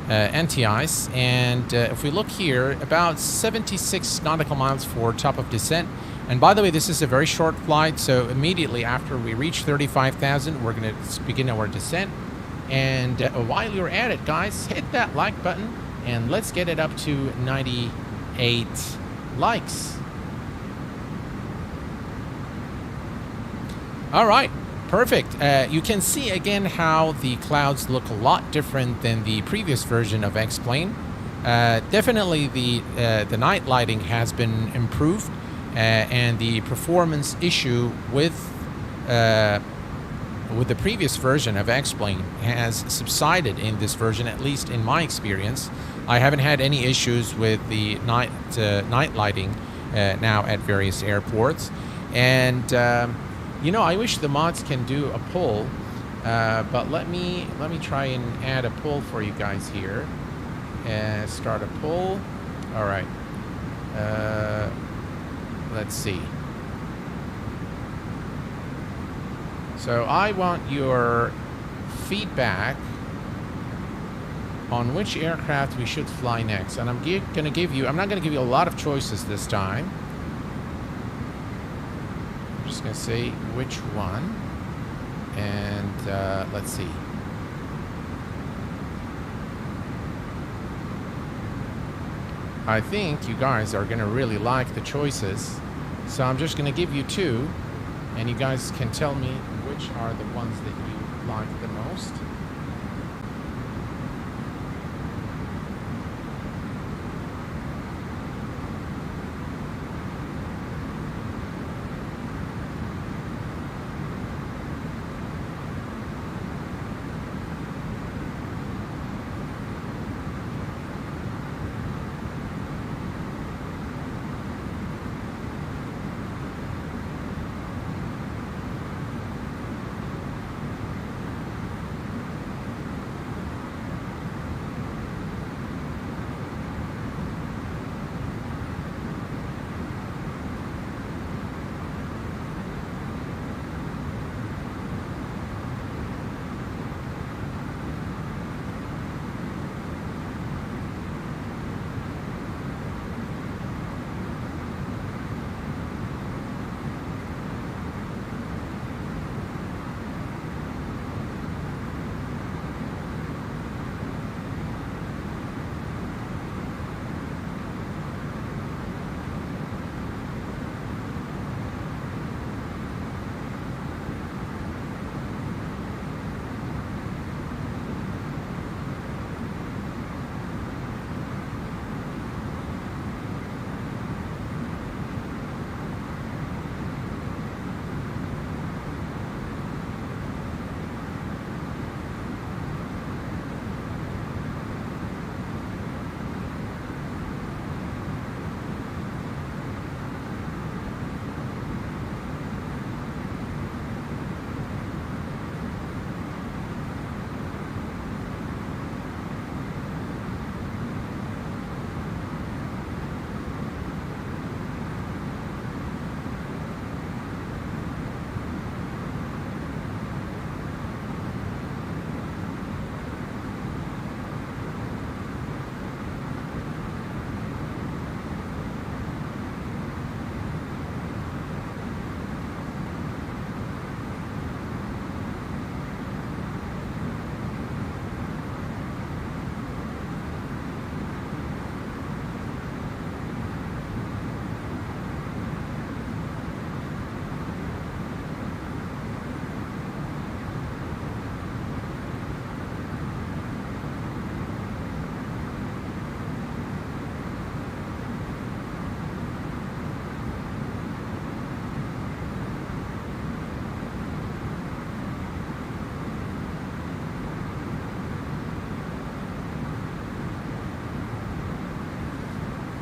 anti-ice. And if we look here, about 76 nautical miles for top of descent. And by the way, this is a very short flight, so immediately after we reach 35,000, we're going to begin our descent. And while you're at it, guys, hit that like button, and let's get it up to 98 likes. All right, perfect. You can see again how the clouds look a lot different than the previous version of X-Plane. Definitely the night lighting has been improved, and the performance issue with the previous version of X-Plane has subsided in this version, at least in my experience. I haven't had any issues with the night lighting now at various airports. And you know, I wish the mods can do a poll, but let me try and add a poll for you guys here. Start a poll. All right. Let's see. So I want your feedback on which aircraft we should fly next. And I'm not going to give you a lot of choices this time. I'm just going to say which one. And let's see. I think you guys are going to really like the choices. So I'm just going to give you two. And you guys can tell me which are the ones that you like the most.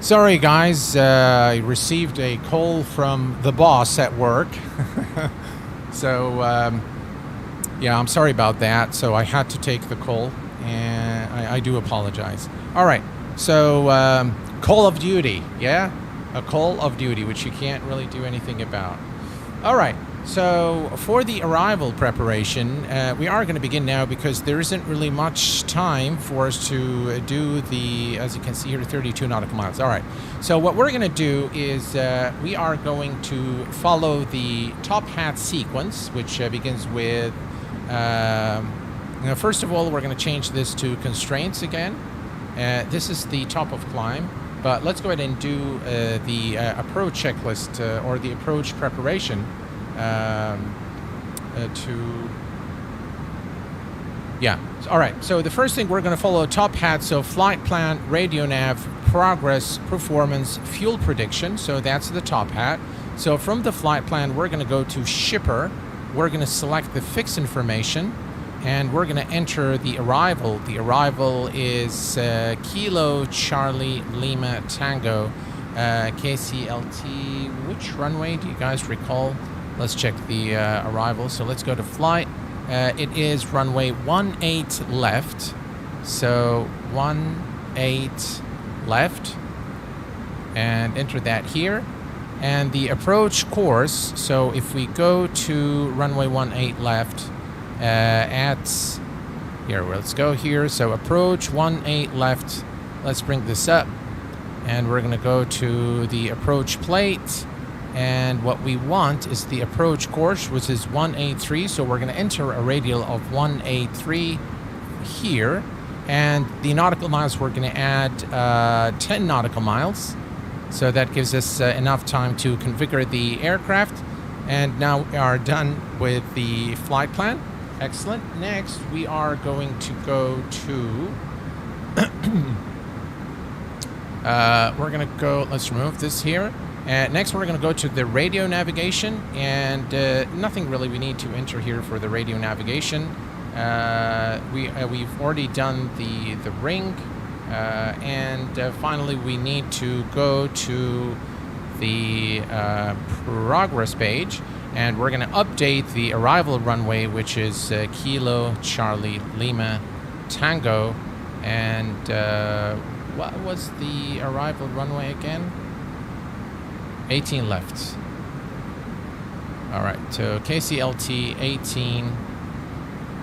Sorry guys, I received a call from the boss at work. So yeah, I'm sorry about that. So I had to take the call, and I do apologize. All right, so Call of Duty, yeah? A Call of Duty, which you can't really do anything about. All right, So for the arrival preparation, we are going to begin now because there isn't really much time for us to do the, as you can see here, 32 nautical miles. All right. So what we're going to do is we are going to follow the top hat sequence, which begins with, first of all, we're going to change this to constraints again. This is the top of climb. But let's go ahead and do the approach checklist or the approach preparation. All right, so the first thing we're going to follow top hat, so flight plan, radio nav, progress, performance, fuel prediction. So that's the top hat. So from the flight plan, we're going to go to shipper. We're going to select the fix information, and we're going to enter the arrival. The arrival is Kilo Charlie Lima Tango KCLT. Which runway do you guys recall? Let's check the arrival. So let's go to flight. It is runway 18 left. So 18 left. And enter that here. And the approach course. So if we go to runway 18 left here, let's go here. So approach 18 left. Let's bring this up. And we're going to go to the approach plate. And what we want is the approach course, which is 183. So we're going to enter a radial of 183 here. And the nautical miles, we're going to add 10 nautical miles. So that gives us enough time to configure the aircraft. And now we are done with the flight plan. Excellent. Next, we are going to go to... we're going to go... Let's remove this here. Next, we're going to go to the radio navigation, and nothing really we need to enter here for the radio navigation. We've already done the ring, and finally we need to go to the progress page, and we're going to update the arrival runway, which is Kilo Charlie Lima Tango, and what was the arrival runway again? 18 left. All right, so KCLT 18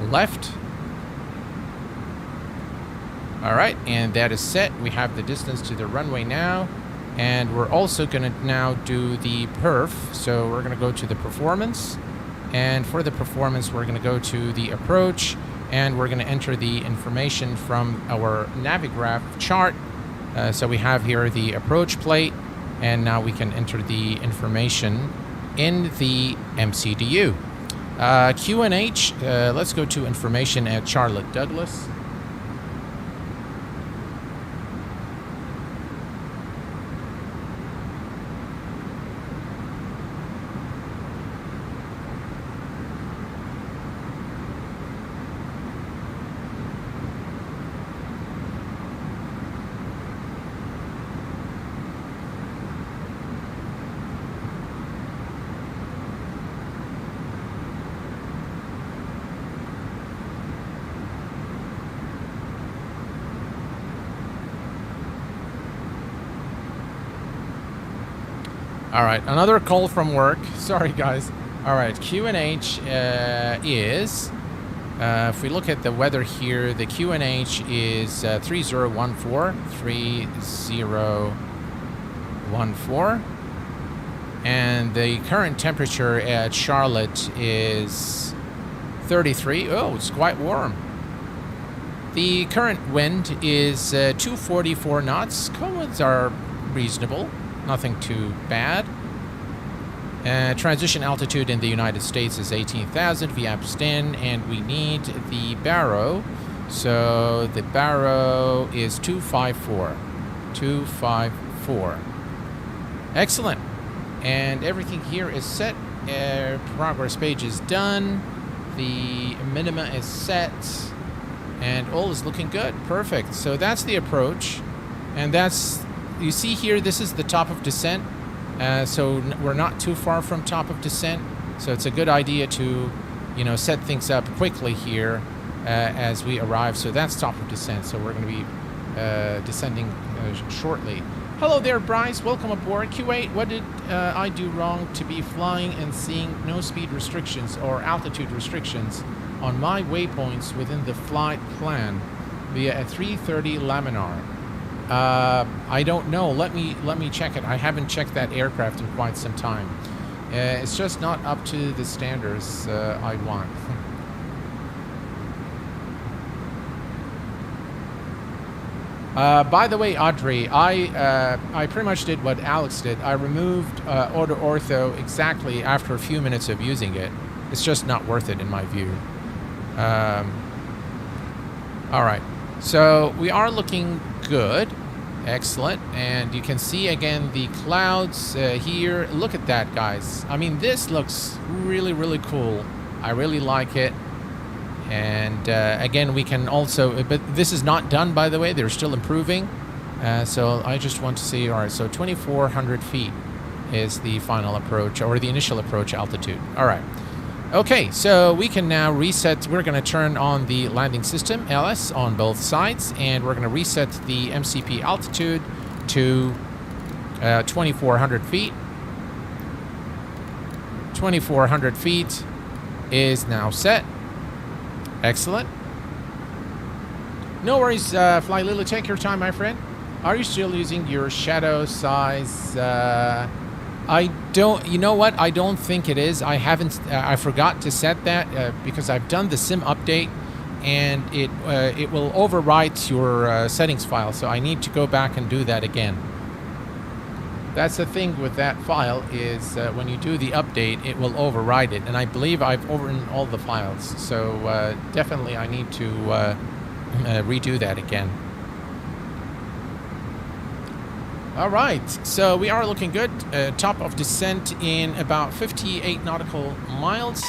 left. All right, and that is set. We have the distance to the runway now, and we're also going to now do the perf. So we're going to go to the performance, and for the performance, we're going to go to the approach, and we're going to enter the information from our Navigraph chart. So we have here the approach plate. And now we can enter the information in the MCDU. QNH, let's go to information at Charlotte Douglas. All right, another call from work. Sorry, guys. All right, QNH is, if we look at the weather here, the QNH is 3014. And the current temperature at Charlotte is 33. Oh, it's quite warm. The current wind is 244 knots. Winds are reasonable. Nothing too bad. Transition altitude in the United States is 18,000 VAPSTIN, and we need the baro. So the baro is 254. 254. Excellent. And everything here is set. Progress page is done. The minima is set. And all is looking good. Perfect. So that's the approach. And that's... You see here, this is the top of descent, so we're not too far from top of descent, so it's a good idea to, set things up quickly here as we arrive. So that's top of descent, so we're going to be descending shortly. Hello there, Bryce. Welcome aboard. Q8, what did I do wrong to be flying and seeing no speed restrictions or altitude restrictions on my waypoints within the flight plan via a 330 laminar? I don't know. Let me check it. I haven't checked that aircraft in quite some time. It's just not up to the standards I want. By the way, Audrey, I pretty much did what Alex did. I removed auto ortho exactly after a few minutes of using it. It's just not worth it in my view. All right, so we are looking good. Excellent. And you can see again the clouds here. Look at that, guys. I mean, this looks really, really cool. I really like it. And again, we can also, but this is not done, by the way. They're still improving. So I just want to see, all right, so 2,400 feet is the final approach, or the initial approach altitude. All right. Okay, so we can now reset. We're going to turn on the landing system, LS, on both sides, and we're going to reset the MCP altitude to 2,400 feet. 2,400 feet is now set. Excellent. No worries, Fly Lily. Take your time, my friend. Are you still using your shadow size? I don't. You know what? I don't think it is. I haven't. I forgot to set that because I've done the sim update, and it will overwrite your settings file. So I need to go back and do that again. That's the thing with that file is when you do the update, it will override it. And I believe I've overwritten all the files. So definitely I need to redo that again. All right, so we are looking good. Top of descent in about 58 nautical miles.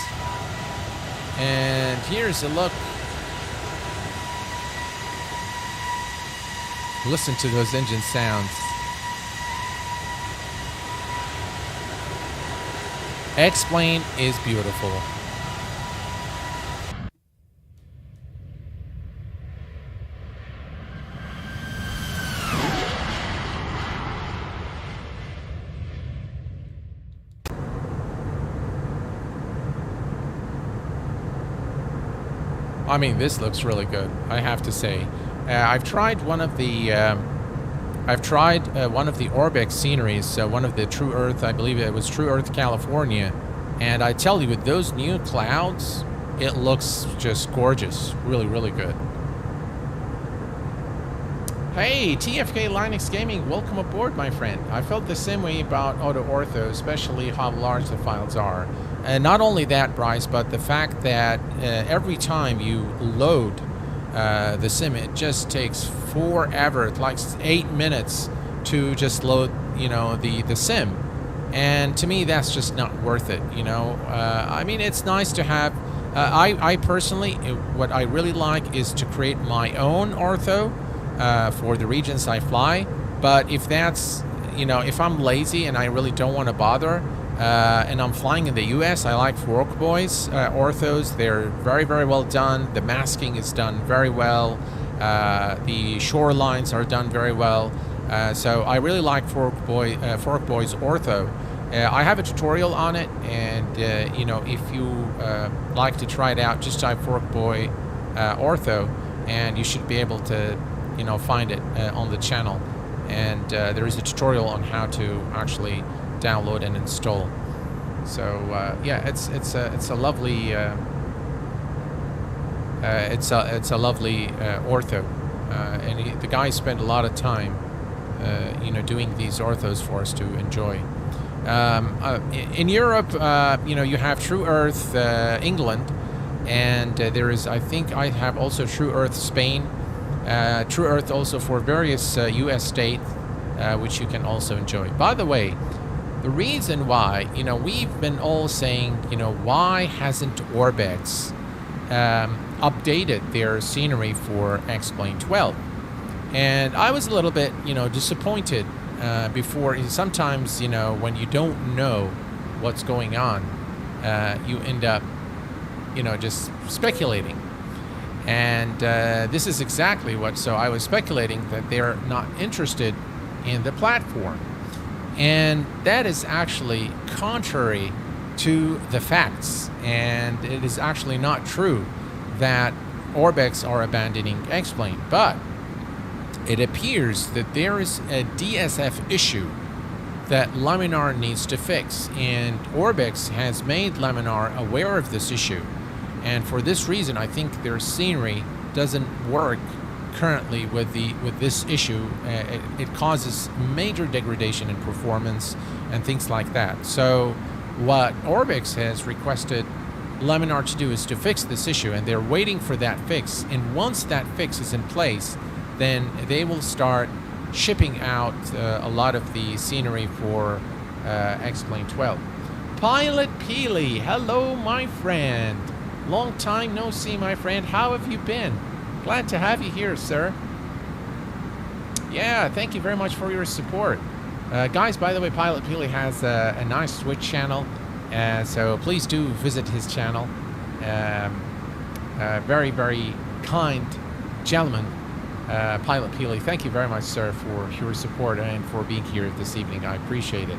And here's a look. Listen to those engine sounds. X-Plane is beautiful. I mean, this looks really good, I have to say. I've tried one of the Orbex sceneries, one of the True Earth, I believe it was True Earth, California. And I tell you, with those new clouds, it looks just gorgeous. Really, really good. Hey, TFK Linux Gaming, welcome aboard, my friend. I felt the same way about Auto Ortho, especially how large the files are. And not only that, Bryce, but the fact that every time you load the sim, it just takes forever. It like 8 minutes to just load, you know, the sim. And to me, that's just not worth it, you know. I mean, it's nice to have. I personally, what I really like is to create my own ortho for the regions I fly. But if that's, you know, if I'm lazy and I really don't want to bother, and I'm flying in the US, I like Fork Boys orthos. They're very, very well done. The masking is done very well. The shorelines are done very well. So I really like Fork Boys ortho. I have a tutorial on it, and you know, if you like to try it out, just type Fork Boy ortho, and you should be able to, you know, find it on the channel. And there is a tutorial on how to actually download and install. So yeah, it's a lovely ortho, and the guys spent a lot of time you know, doing these orthos for us to enjoy. In Europe, you know, you have True Earth England, and there is, I think I have also True Earth Spain, True Earth also for various US states, which you can also enjoy. By the way, the reason why, you know, we've been all saying, you know, why hasn't Orbex updated their scenery for X-Plane 12? And I was a little bit, you know, disappointed before. Sometimes, you know, when you don't know what's going on, you end up, you know, just speculating. And this is exactly what, so I was speculating that they're not interested in the platform. And that is actually contrary to the facts. And it is actually not true that Orbex are abandoning X-Plane. But it appears that there is a DSF issue that Laminar needs to fix. And Orbex has made Laminar aware of this issue. And for this reason, I think their scenery doesn't work currently with this issue. It causes major degradation in performance and things like that. So what Orbex has requested Laminar to do is to fix this issue, and they're waiting for that fix. And once that fix is in place, then they will start shipping out a lot of the scenery for X-Plane 12. Pilot Peely, hello my friend. Long time no see, my friend. How have you been? Glad to have you here, sir. Yeah, thank you very much for your support. Guys, by the way, Pilot Peely has a nice Twitch channel, so please do visit his channel. Very, very kind gentleman, Pilot Peely. Thank you very much, sir, for your support and for being here this evening. I appreciate it.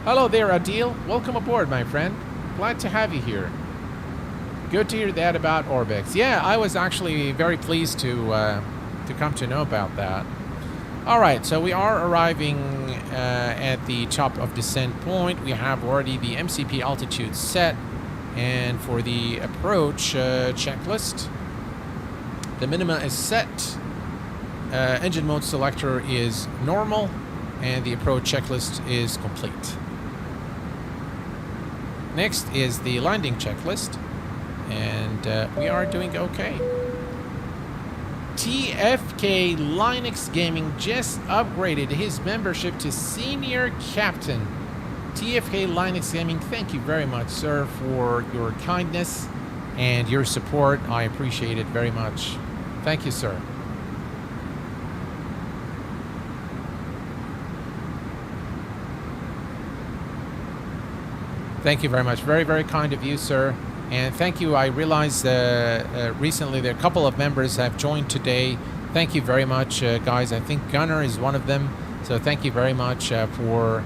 Hello there, Adil. Welcome aboard, my friend. Glad to have you here. Good to hear that about Orbex. Yeah, I was actually very pleased to come to know about that. All right, so we are arriving at the top of descent point. We have already the MCP altitude set, and for the approach checklist, the minima is set. Engine mode selector is normal, and the approach checklist is complete. Next is the landing checklist, and we are doing okay. TFK Linux Gaming just upgraded his membership to Senior Captain. TFK Linux Gaming, thank you very much, sir, for your kindness and your support. I appreciate it very much. Thank you, sir. Thank you very much. Very, very kind of you, sir. And thank you. I realized recently that a couple of members have joined today. Thank you very much, guys. I think Gunnar is one of them. So thank you very much for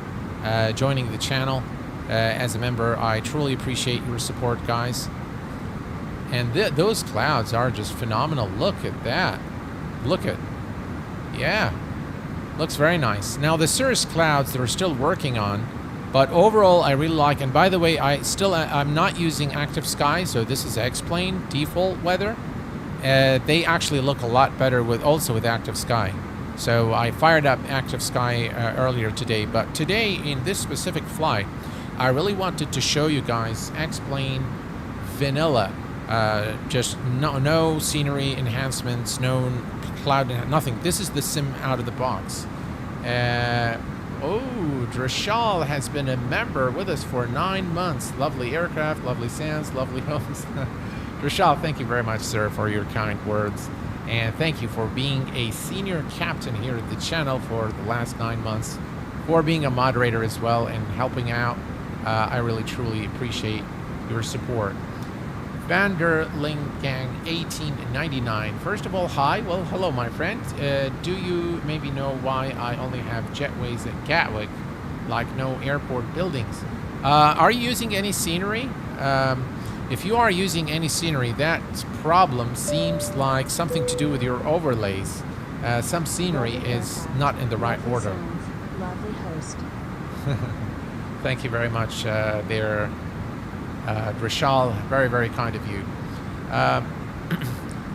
joining the channel as a member. I truly appreciate your support, guys. And those clouds are just phenomenal. Look at that. Look at, yeah, looks very nice. Now the cirrus clouds that we're still working on, but overall I really like. And by the way, I'm not using active sky, so this is X-Plane default weather. They actually look a lot better with active sky. So I fired up active sky earlier today, but today in this specific flight, I really wanted to show you guys X-Plane vanilla. Just no scenery enhancements, no cloud, nothing. This is the sim out of the box. Oh, Drashal has been a member with us for 9 months. Lovely aircraft, lovely sounds, lovely homes. Drashal, thank you very much, sir, for your kind words. And thank you for being a senior captain here at the channel for the last 9 months, for being a moderator as well and helping out. I really, truly appreciate your support. Vanderlingang 1899. First of all, hi. Well, hello, my friend. Do you maybe know why I only have jetways at Gatwick, like no airport buildings? Are you using any scenery? If you are using any scenery, that problem seems like something to do with your overlays. Some scenery is not in the right order. Lovely host. Thank you very much there. Drashal, very, very kind of you.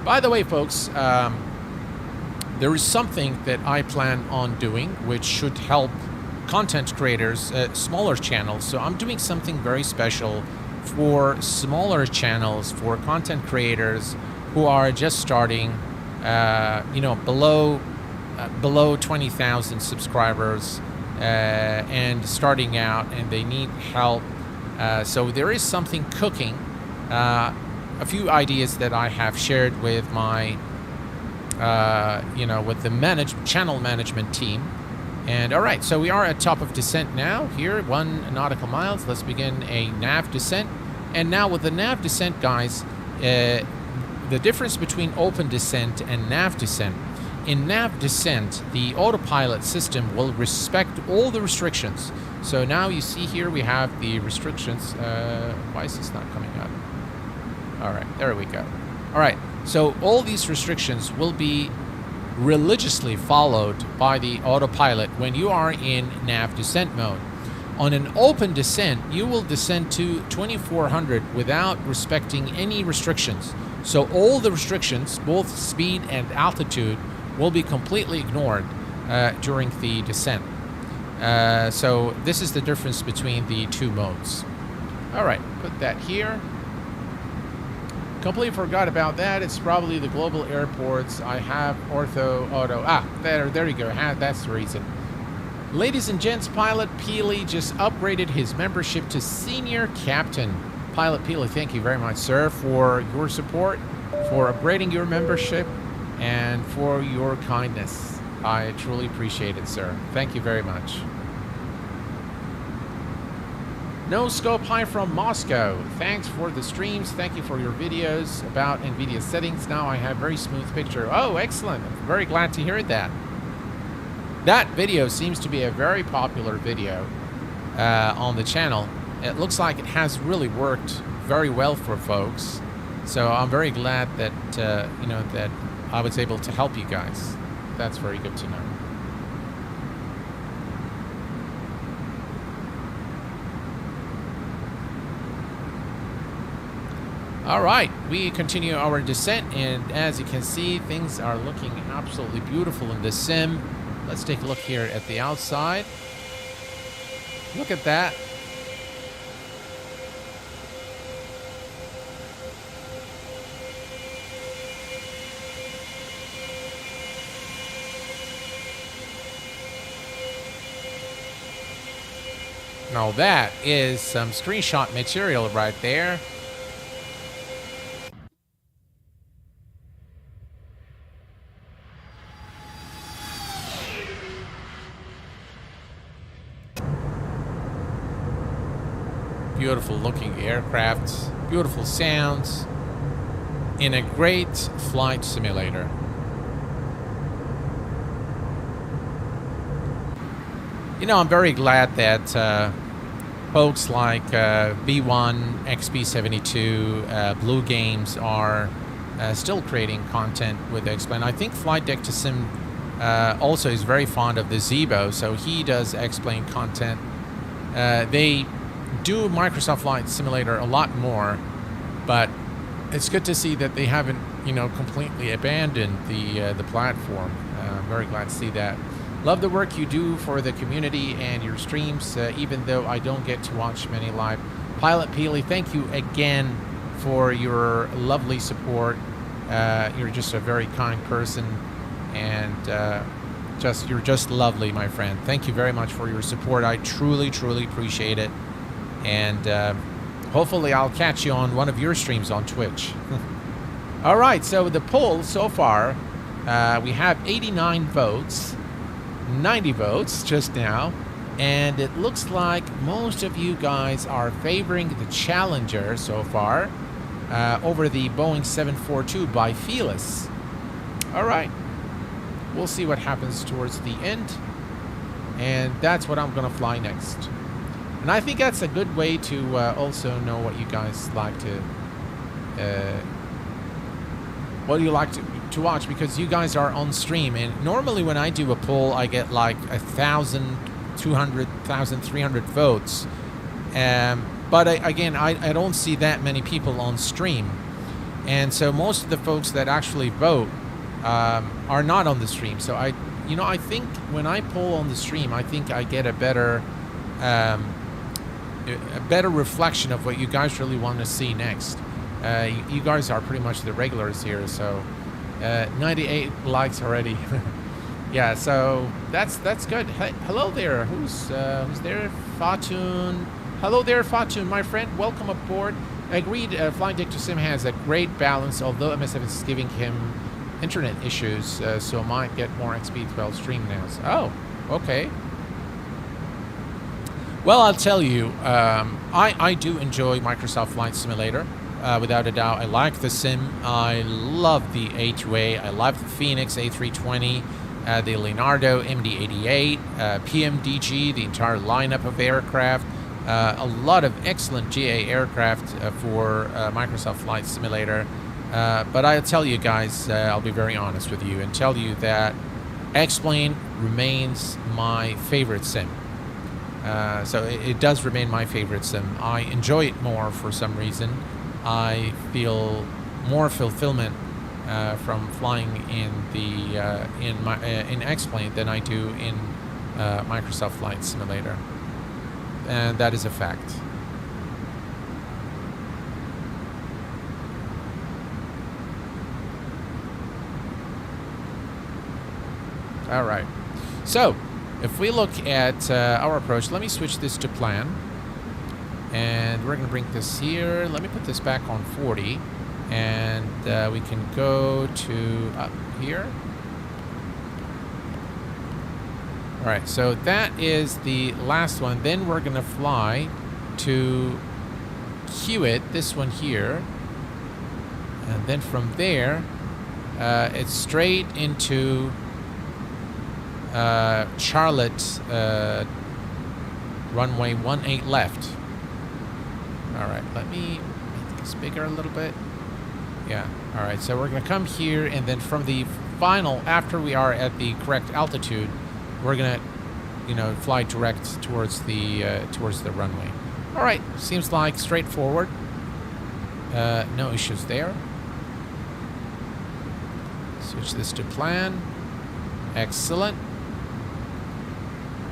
By the way, folks, there is something that I plan on doing which should help content creators, smaller channels. So I'm doing something very special for smaller channels, for content creators who are just starting, you know, below 20,000 subscribers and starting out, and they need help. So there is something cooking, a few ideas that I have shared with my, you know, with the channel management team. And all right, so we are at top of descent now here, 1 nautical miles. Let's begin a nav descent. And now with the nav descent, guys, the difference between open descent and nav descent. In nav descent, the autopilot system will respect all the restrictions. So now you see here we have the restrictions. Why is this not coming up? All right, there we go. All right, so all these restrictions will be religiously followed by the autopilot when you are in nav descent mode. On an open descent, you will descend to 2400 without respecting any restrictions. So all the restrictions, both speed and altitude, will be completely ignored during the descent. So this is the difference between the two modes. All right, put that here. Completely forgot about that. It's probably the global airports. I have ortho auto. There you go. That's the reason. Ladies and gents, Pilot Peely just upgraded his membership to Senior Captain. Pilot Peely, thank you very much, sir, for your support, for upgrading your membership, and for your kindness. I truly appreciate it, sir. Thank you very much. No Scope High from Moscow. Thanks for the streams. Thank you for your videos about NVIDIA settings. Now I have very smooth picture. Oh, excellent. I'm very glad to hear that. That video seems to be a very popular video on the channel. It looks like it has really worked very well for folks. So I'm very glad that, you know, that I was able to help you guys. That's very good to know. All right, we continue our descent, and as you can see, things are looking absolutely beautiful in the sim. Let's take a look here at the outside. Look at that. Now that is some screenshot material right there. Beautiful looking aircraft, beautiful sounds, in a great flight simulator. You know, I'm very glad that folks like B1, XP72, Blue Games are still creating content with X-Plane. I think Flight Deck to Sim also is very fond of the Zebo, so he does X-Plane content. They do Microsoft Flight Simulator a lot more, but it's good to see that they haven't, you know, completely abandoned the platform. I'm very glad to see that. Love the work you do for the community and your streams, even though I don't get to watch many live. Pilot Peely, thank you again for your lovely support. You're just a very kind person, and you're just lovely, my friend. Thank you very much for your support. I truly, truly appreciate it. And hopefully I'll catch you on one of your streams on Twitch. All right, so the poll so far, we have 89 votes, 90 votes just now, and it looks like most of you guys are favoring the Challenger so far over the Boeing 742 by Felis. All right, we'll see what happens towards the end, and that's what I'm gonna fly next. And I think that's a good way to also know what you guys like to, what do you like to watch, because you guys are on stream. And normally when I do a poll, I get like 1,200, 1,300 votes. But again, I don't see that many people on stream. And so most of the folks that actually vote are not on the stream. So I think when I poll on the stream, I think I get a better reflection of what you guys really want to see next. You guys are pretty much the regulars here, so 98 likes already. Yeah, so that's good. Hey, hello there. Who's there? Fatun. Hello there, Fatun, my friend. Welcome aboard. Agreed. Flying Dick to Sim has a great balance, although MSF is giving him internet issues, so might get more XP12 stream now. Oh, okay. Well, I'll tell you, I do enjoy Microsoft Flight Simulator. Without a doubt, I like the sim. I love the A2A. I love the Phoenix A320, the Leonardo MD-88, PMDG, the entire lineup of aircraft. A lot of excellent GA aircraft for Microsoft Flight Simulator. But I'll tell you guys, I'll be very honest with you and tell you that X-Plane remains my favorite sim. So it does remain my favorite sim. I enjoy it more for some reason. I feel more fulfillment from flying in the in X-Plane than I do in Microsoft Flight Simulator, and that is a fact. All right, so if we look at our approach, let me switch this to plan. And we're going to bring this here. Let me put this back on 40. And we can go to up here. All right, so that is the last one. Then we're going to fly to Q8, this one here. And then from there, it's straight into Charlotte, runway 18 left. All right, let me make this bigger a little bit. Yeah, all right, so we're gonna come here, and then from the final, after we are at the correct altitude, we're gonna, fly direct towards the runway. All right, seems like straightforward. No issues there. Switch this to plan. Excellent.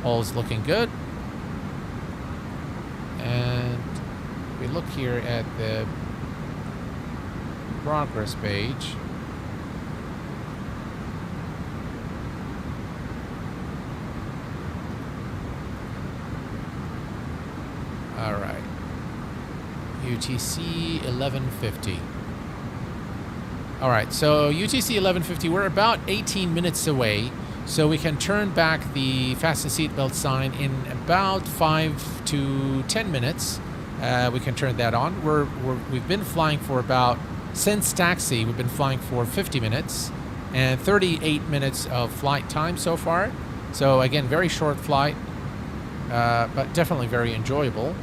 All is looking good. And we look here at the progress page. All right. UTC 1150. All right, so UTC 1150, we're about 18 minutes away, so we can turn back the fasten seatbelt sign in about 5 to 10 minutes. We can turn that on. We've been flying for about, since taxi, we've been flying for 50 minutes and 38 minutes of flight time so far. So again, very short flight, but definitely very enjoyable.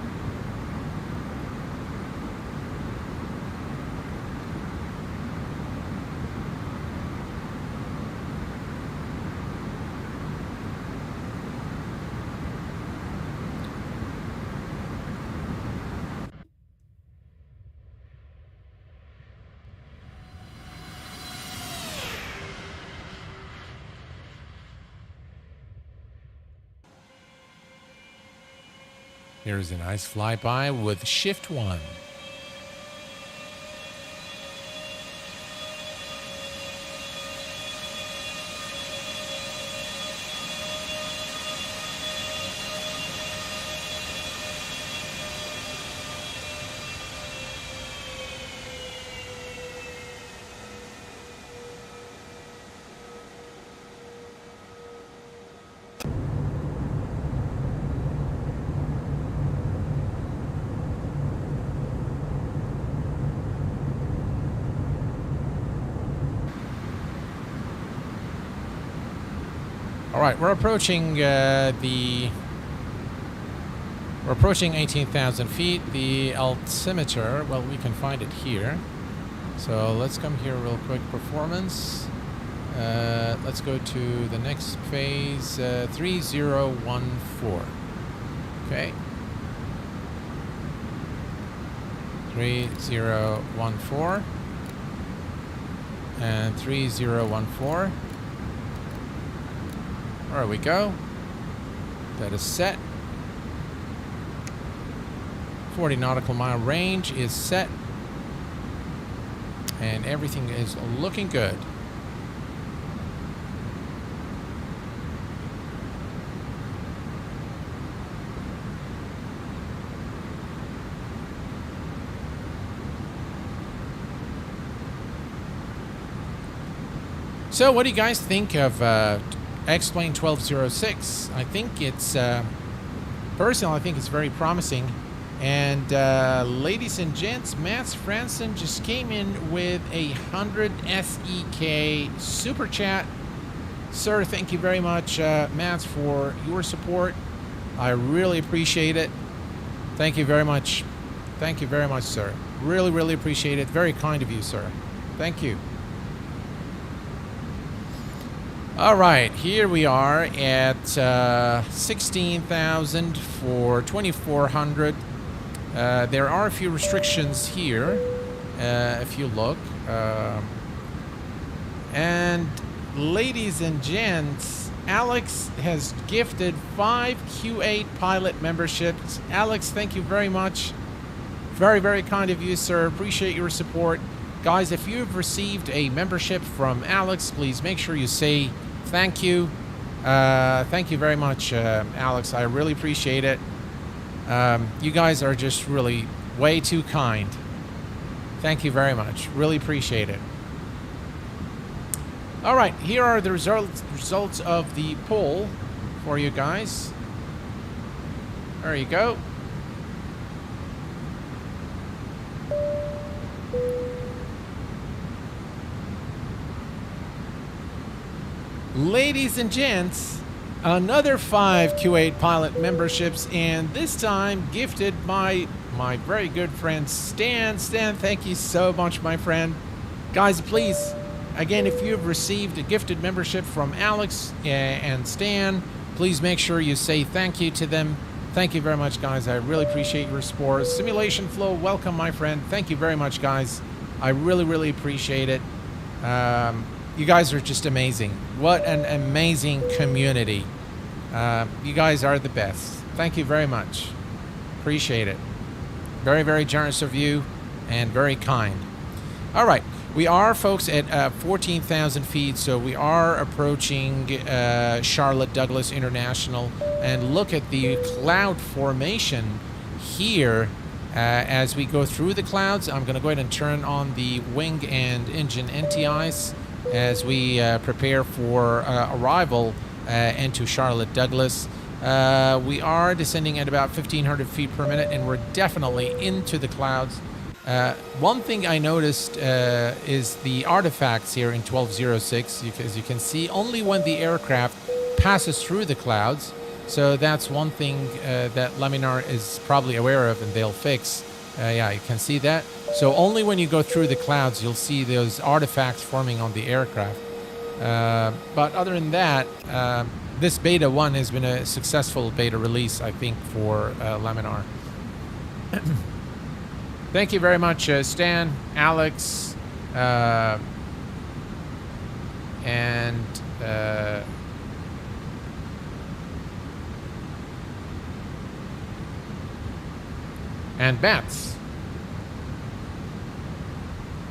Here's a nice flyby with Shift 1. All right, we're approaching we're approaching 18,000 feet. The altimeter, well, we can find it here. So let's come here real quick. Performance. Let's go to the next phase. 3014. Okay. 3014 and 3014. There we go. That is set. 40 nautical mile range is set. And everything is looking good. So what do you guys think of X-Plane 1206? I think it's personally, I think it's very promising. And ladies and gents, Mats Franson just came in with 100 SEK super chat. Sir, thank you very much, Mats, for your support. I really appreciate it. Thank you very much. Thank you very much, sir. Really, really appreciate it. Very kind of you, sir. Thank you. All right, here we are at 16,000 for 2,400. There are a few restrictions here, if you look. And ladies and gents, Alex has gifted 5 Q8 Pilot memberships. Alex, thank you very much. Very, very kind of you, sir. Appreciate your support. Guys, if you've received a membership from Alex, please make sure you say thank you. Thank you very much, Alex. I really appreciate it. You guys are just really way too kind. Thank you very much. Really appreciate it. All right, here are the results of the poll for you guys. There you go. Ladies and gents, another 5 Q8 Pilot memberships, and this time gifted by my very good friend Stan. Stan, thank you so much, my friend. Guys, please, again, if you've received a gifted membership from Alex and Stan, please make sure you say thank you to them. Thank you very much, guys. I really appreciate your support. Simulation Flow, welcome, my friend. Thank you very much, guys. I really, really appreciate it. You guys are just amazing. What an amazing community. You guys are the best. Thank you very much. Appreciate it. Very, very generous of you and very kind. All right. We are, folks, at 14,000 feet, so we are approaching Charlotte Douglas International. And look at the cloud formation here as we go through the clouds. I'm going to go ahead and turn on the wing and engine NTIs as we prepare for arrival into Charlotte Douglas. We are descending at about 1,500 feet per minute, and we're definitely into the clouds. One thing I noticed is the artifacts here in 1206. As you can see, only when the aircraft passes through the clouds. So that's one thing that Laminar is probably aware of, and they'll fix. Yeah, you can see that. So only when you go through the clouds, you'll see those artifacts forming on the aircraft. But other than that, this Beta 1 has been a successful beta release, I think, for Laminar. Thank you very much, Stan, Alex, and Bats.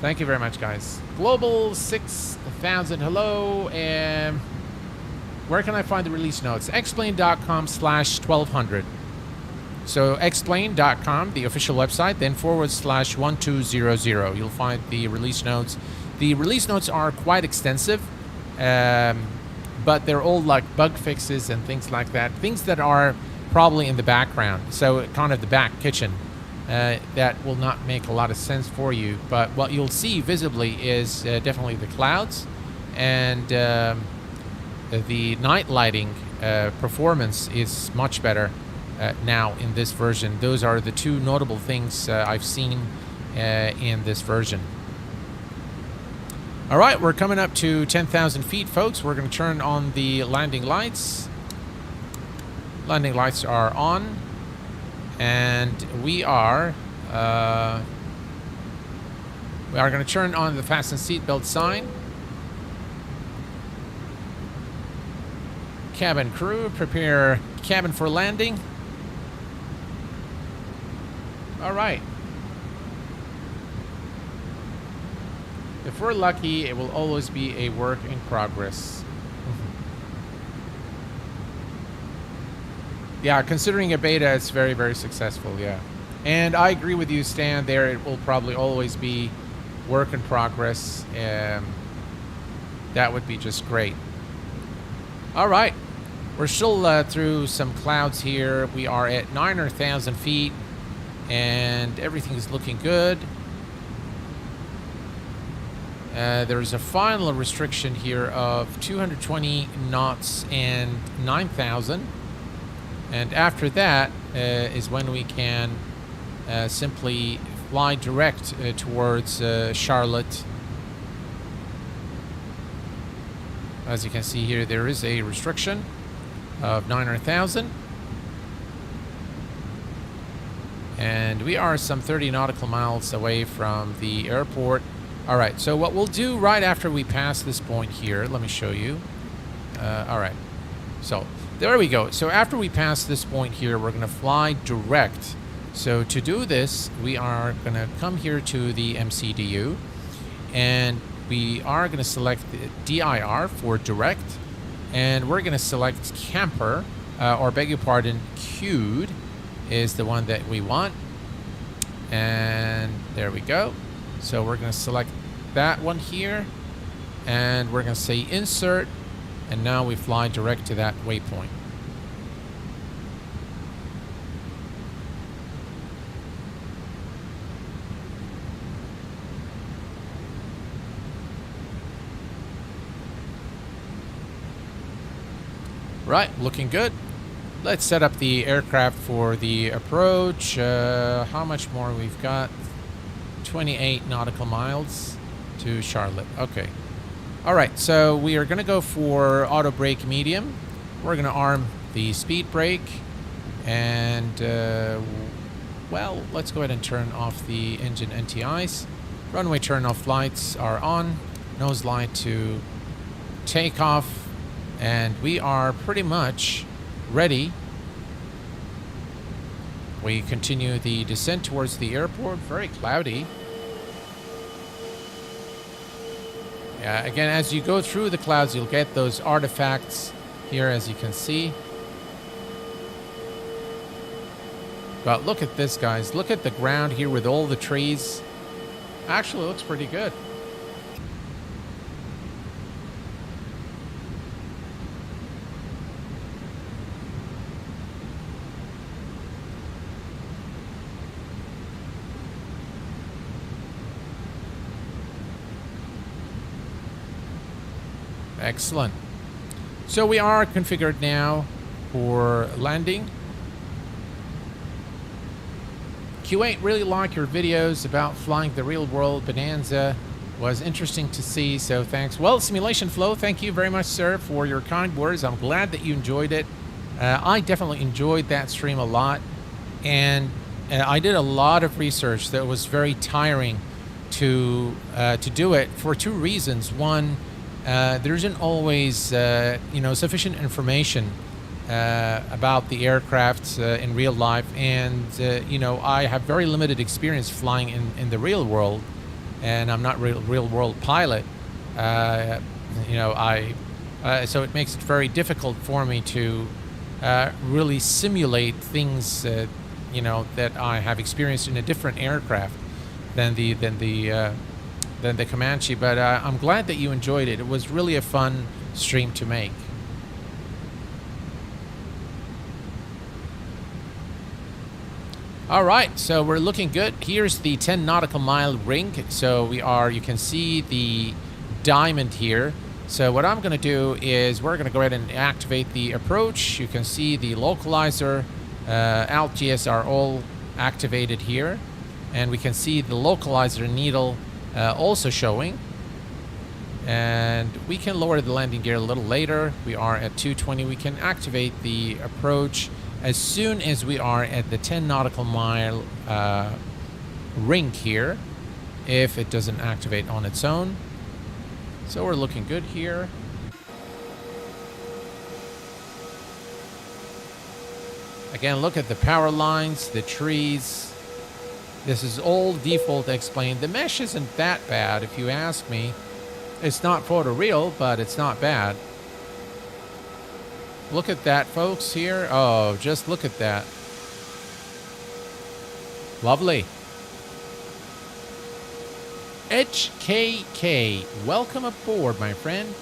Thank you very much, guys. Global 6,000, hello. Where can I find the release notes? Explain.com/1200. So explain.com, the official website, then /1200. You'll find the release notes. The release notes are quite extensive, but they're all like bug fixes and things like that. Things that are probably in the background. So kind of the back kitchen. That will not make a lot of sense for you. But what you'll see visibly is definitely the clouds, and the night lighting performance is much better now in this version. Those are the two notable things I've seen in this version. All right, we're coming up to 10,000 feet, folks. We're going to turn on the landing lights. Landing lights are on, and we are going to turn on the fasten seatbelt sign. Cabin crew, prepare cabin for landing. All right. If we're lucky, it will always be a work in progress. Yeah, considering a beta, it's very, very successful, yeah. And I agree with you, Stan, there. It will probably always be work in progress. That would be just great. All right. We're still through some clouds here. We are at 9,000 feet, and everything is looking good. There's a final restriction here of 220 knots and 9,000. And after that is when we can simply fly direct towards Charlotte. As you can see here, there is a restriction of 900,000. And we are some 30 nautical miles away from the airport. All right, so what we'll do right after we pass this point here, let me show you. All right, so there we go. So after we pass this point here, we're going to fly direct. So to do this, we are going to come here to the MCDU, and we are going to select the DIR for direct, and we're going to select camper, or beg your pardon, queued is the one that we want. And there we go. So we're going to select that one here, and we're going to say insert, and now we fly direct to that waypoint. Right, looking good. Let's set up the aircraft for the approach. How much more we've got? 28 nautical miles to Charlotte. Okay. All right, so we are going to go for auto brake medium. We're going to arm the speed brake, and well, let's go ahead and turn off the engine NTIs. Runway turn off lights are on. Nose light to takeoff. And we are pretty much ready. We continue the descent towards the airport. Very cloudy. Yeah, again, as you go through the clouds, you'll get those artifacts here, as you can see. But look at this, guys. Look at the ground here with all the trees. Actually, looks pretty good. Excellent. So we are configured now for landing. Q8, really like your videos about flying the real world Bonanza. Was interesting to see, so thanks. Well, Simulation Flow, thank you very much, sir, for your kind words. I'm glad that you enjoyed it. I definitely enjoyed that stream a lot, and I did a lot of research that was very tiring to do it for two reasons. One, there isn't always sufficient information about the aircraft in real life, and I have very limited experience flying in the real world, and I'm not real world pilot. So it makes it very difficult for me to really simulate things that I have experienced in a different aircraft than the Comanche. But I'm glad that you enjoyed it. It was really a fun stream to make. All right, so we're looking good. Here's the 10 nautical mile ring. So you can see the diamond here. So what I'm going to do is we're going to go ahead and activate the approach. You can see the localizer, Alt GS are all activated here. And we can see the localizer needle also showing. And we can lower the landing gear a little later. We are at 220. We can activate the approach as soon as we are at the 10 nautical mile ring here, if it doesn't activate on its own. So we're looking good here. Again, look at the power lines, the trees. This is all default explained. The mesh isn't that bad, if you ask me. It's not photoreal, but it's not bad. Look at that, folks, here. Oh, just look at that. Lovely. HKK, welcome aboard, my friend.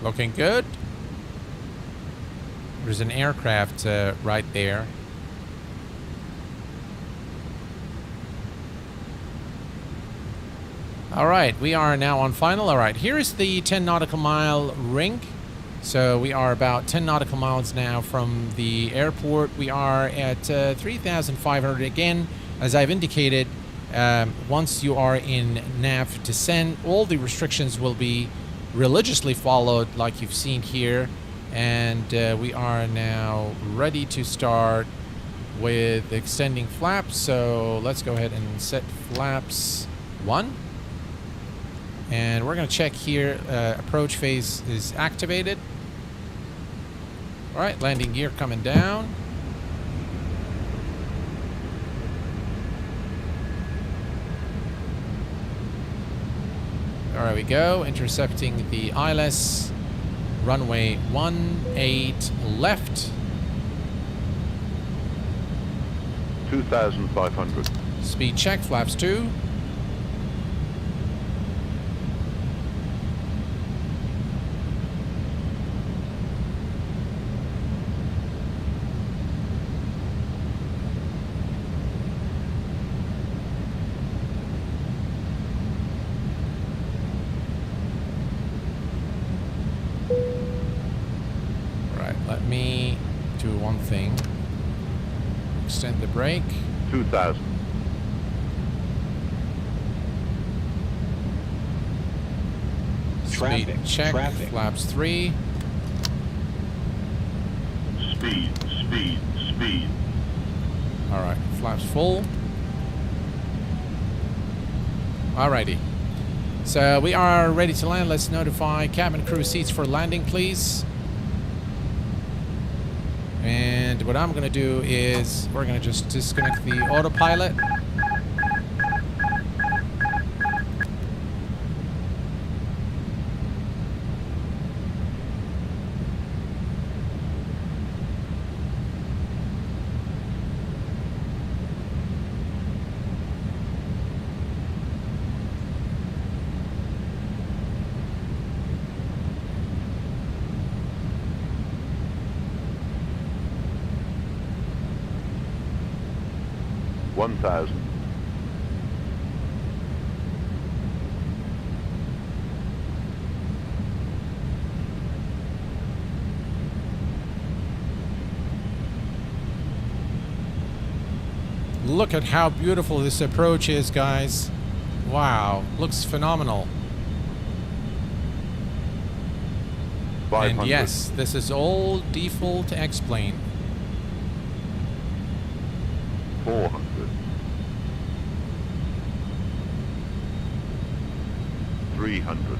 Looking good. There's an aircraft right there. All right, we are now on final. All right, here's the 10 nautical mile ring. So we are about 10 nautical miles now from the airport. We are at 3,500 again. As I've indicated, once you are in nav descent, all the restrictions will be religiously followed like you've seen here. And we are now ready to start with extending flaps. So let's go ahead and set flaps 1. And we're going to check here. Approach phase is activated. All right, landing gear coming down. There we go. Intercepting the ILS. Runway 18 left. 2,500. Speed check, flaps 2. Let me do one thing. Extend the brake. 2,000. Speed check. Traffic. Flaps 3. Speed. All right, flaps full. Alrighty. So we are ready to land. Let's notify cabin crew seats for landing, please. And what I'm going to do is we're going to just disconnect the autopilot. $1,000. Look at how beautiful this approach is, guys. Wow, looks phenomenal. 500. And yes, this is all default X-plane. 400. 300.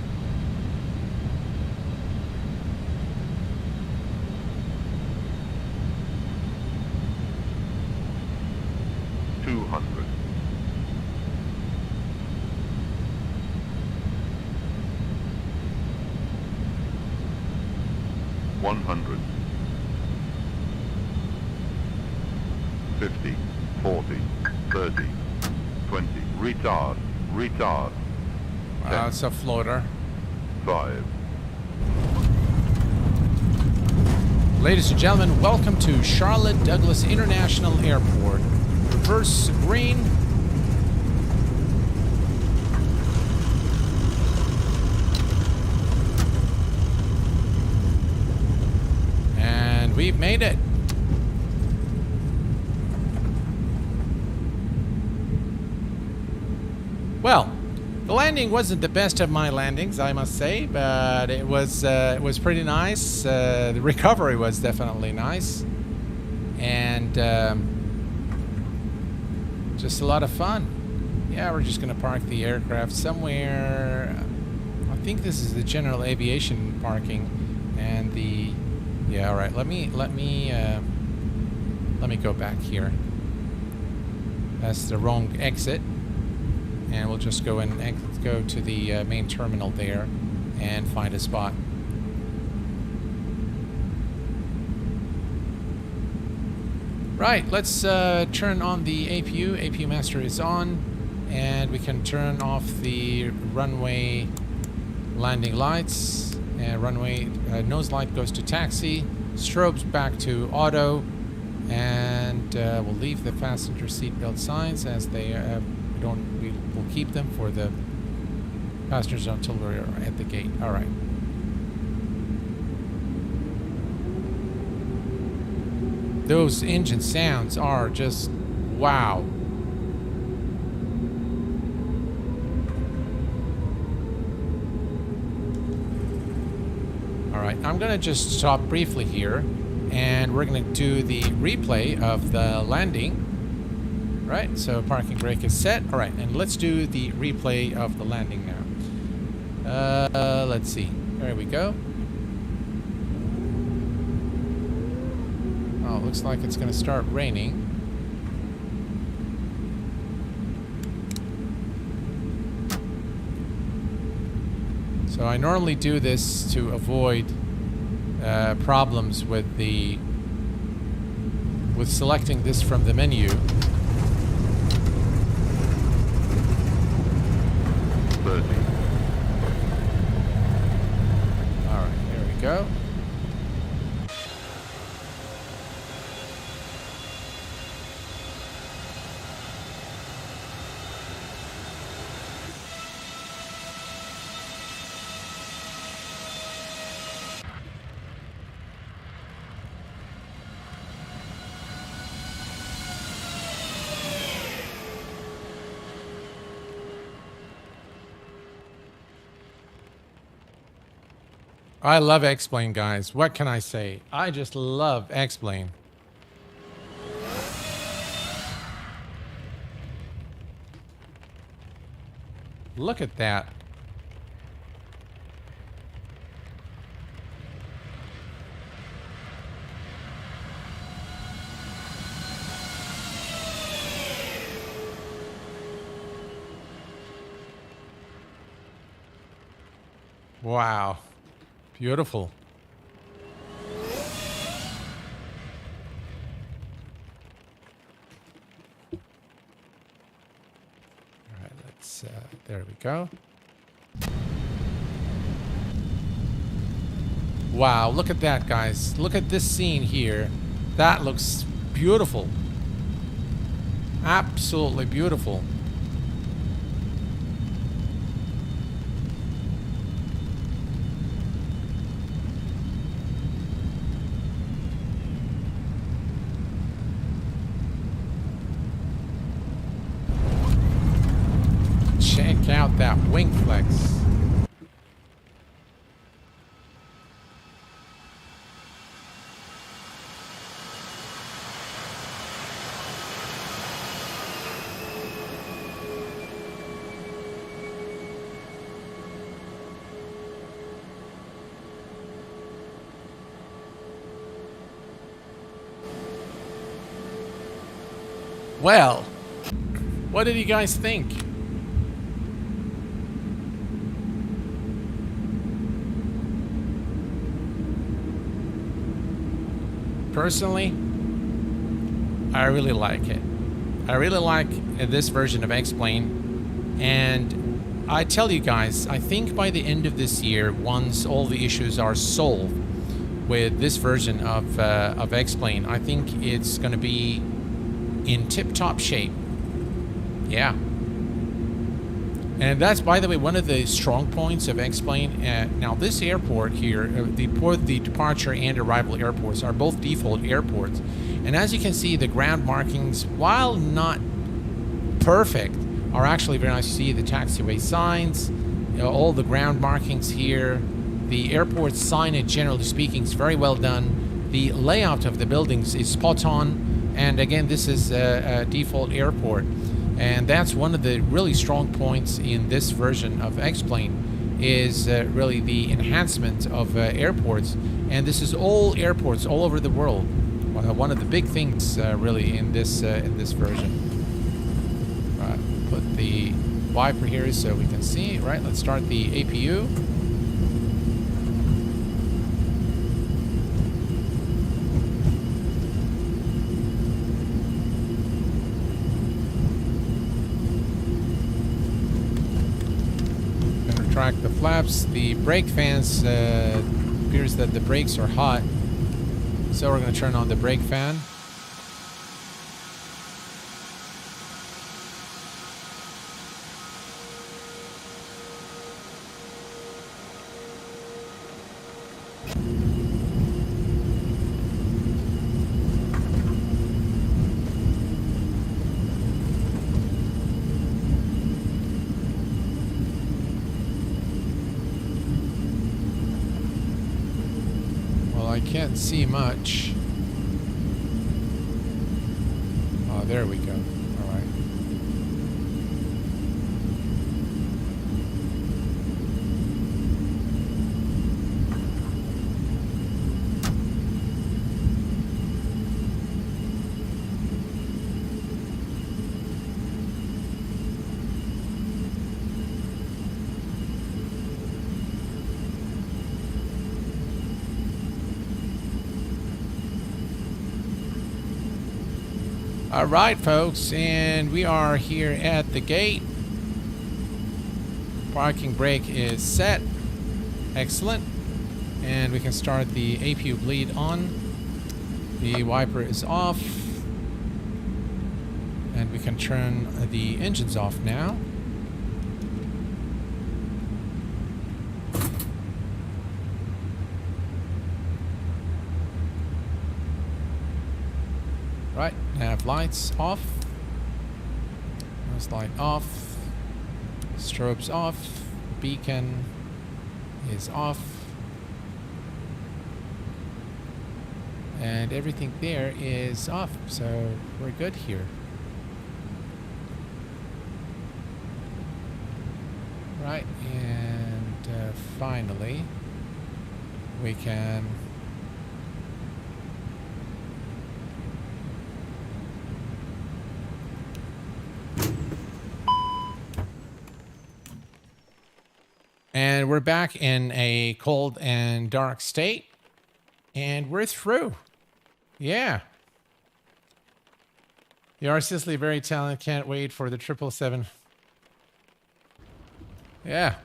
200. 100. 50. 40. 30. 20. Retard. Wow, it's a floater. 5. Ladies and gentlemen, welcome to Charlotte Douglas International Airport. Reverse green. And we've made it. Well, the landing wasn't the best of my landings, I must say, but it was pretty nice. The recovery was definitely nice, and just a lot of fun. Yeah, we're just gonna park the aircraft somewhere. I think this is the general aviation parking, and the yeah. All right, let me go back here. That's the wrong exit. And we'll just go and go to the main terminal there and find a spot. Right, let's turn on the APU. APU master is on, and we can turn off the runway landing lights. And runway nose light goes to taxi. Strobes back to auto. And we'll leave the passenger seatbelt signs as they we will keep them for the passengers until we're at the gate. All right. Those engine sounds are just wow. All right, I'm gonna just stop briefly here, and we're gonna do the replay of the landing. Right, so parking brake is set. All right, and let's do the replay of the landing now. Let's see. There we go. Oh, looks like it's gonna start raining. So I normally do this to avoid problems with selecting this from the menu. 30. All right, here we go. I love X-Plane, guys. What can I say? I just love X-Plane. Look at that. Wow. Beautiful. All right, let's, there we go. Wow, look at that, guys. Look at this scene here. That looks beautiful. Absolutely beautiful. Check out that wing flex. Well, what did you guys think? Personally, I really like it. I really like this version of X-Plane, and I tell you guys, I think by the end of this year, once all the issues are solved with this version of X-Plane, I think it's going to be in tip-top shape. Yeah. And that's, by the way, one of the strong points of X-Plane. Now, this airport here, the departure and arrival airports are both default airports. And as you can see, the ground markings, while not perfect, are actually very nice to see. The taxiway signs, all the ground markings here. The airport signage, generally speaking, is very well done. The layout of the buildings is spot on. And again, this is a default airport. And that's one of the really strong points in this version of X-Plane is really the enhancement of airports. And this is all airports all over the world. One of the big things really in this version. Put the wiper here so we can see. Right, let's start the APU. retract the flaps. The brake fans, appears that the brakes are hot. So we're going to turn on the brake fan. I can't see much. Oh, there we go. All right. All right, folks, and we are here at the gate. Parking brake is set. Excellent. And we can start the APU bleed on. The wiper is off. And we can turn the engines off now. Right, nav lights off. Nose light off. Strobes off. Beacon is off. And everything there is off, so we're good here. Right, and finally we can and we're back in a cold and dark state, and we're through. Yeah. You are seriously very talented. Can't wait for the 777. Yeah.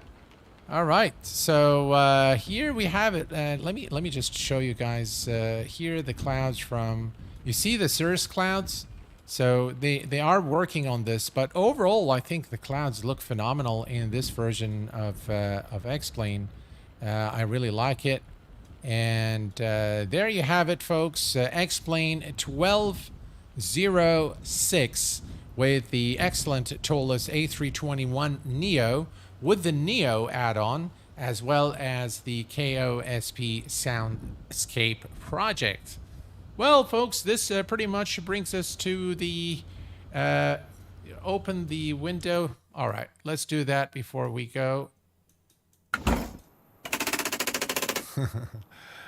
All right. So here we have it. Let me just show you guys. Here the clouds from. You see the cirrus clouds? So they are working on this, but overall, I think the clouds look phenomenal in this version of X-Plane. I really like it. And there you have it, folks. X-Plane 1206 with the excellent Toliss A321 Neo with the Neo add-on, as well as the KOSP Soundscape project. Well, folks, this pretty much brings us to the open the window. All right, let's do that before we go.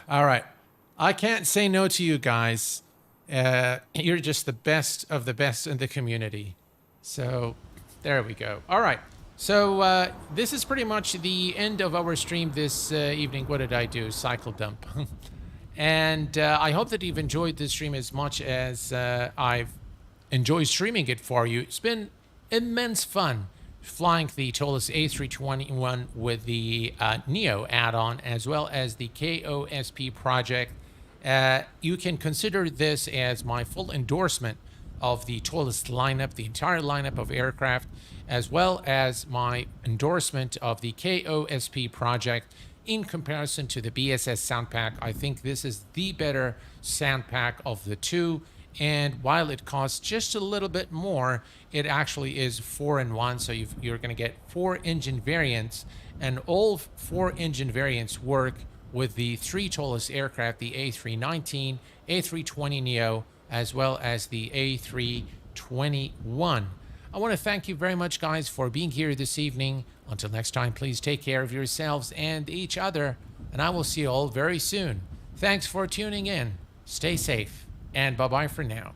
All right. I can't say no to you guys. You're just the best of the best in the community. So there we go. All right. So this is pretty much the end of our stream this evening. What did I do? Cycle dump. And I hope that you've enjoyed this stream as much as I've enjoyed streaming it for you. It's been immense fun flying the Toliss A321 with the Neo add-on, as well as the KOSP project. You can consider this as my full endorsement of the Toliss lineup, the entire lineup of aircraft, as well as my endorsement of the KOSP project in comparison to the BSS sound pack. I think this is the better sound pack of the two. And while it costs just a little bit more, it actually is 4-in-1. So you're going to get 4 engine variants, and all 4 engine variants work with the 3 Toliss aircraft, the A319, A320 Neo, as well as the A321. I want to thank you very much, guys, for being here this evening. Until next time, please take care of yourselves and each other, and I will see you all very soon. Thanks for tuning in. Stay safe. And bye-bye for now.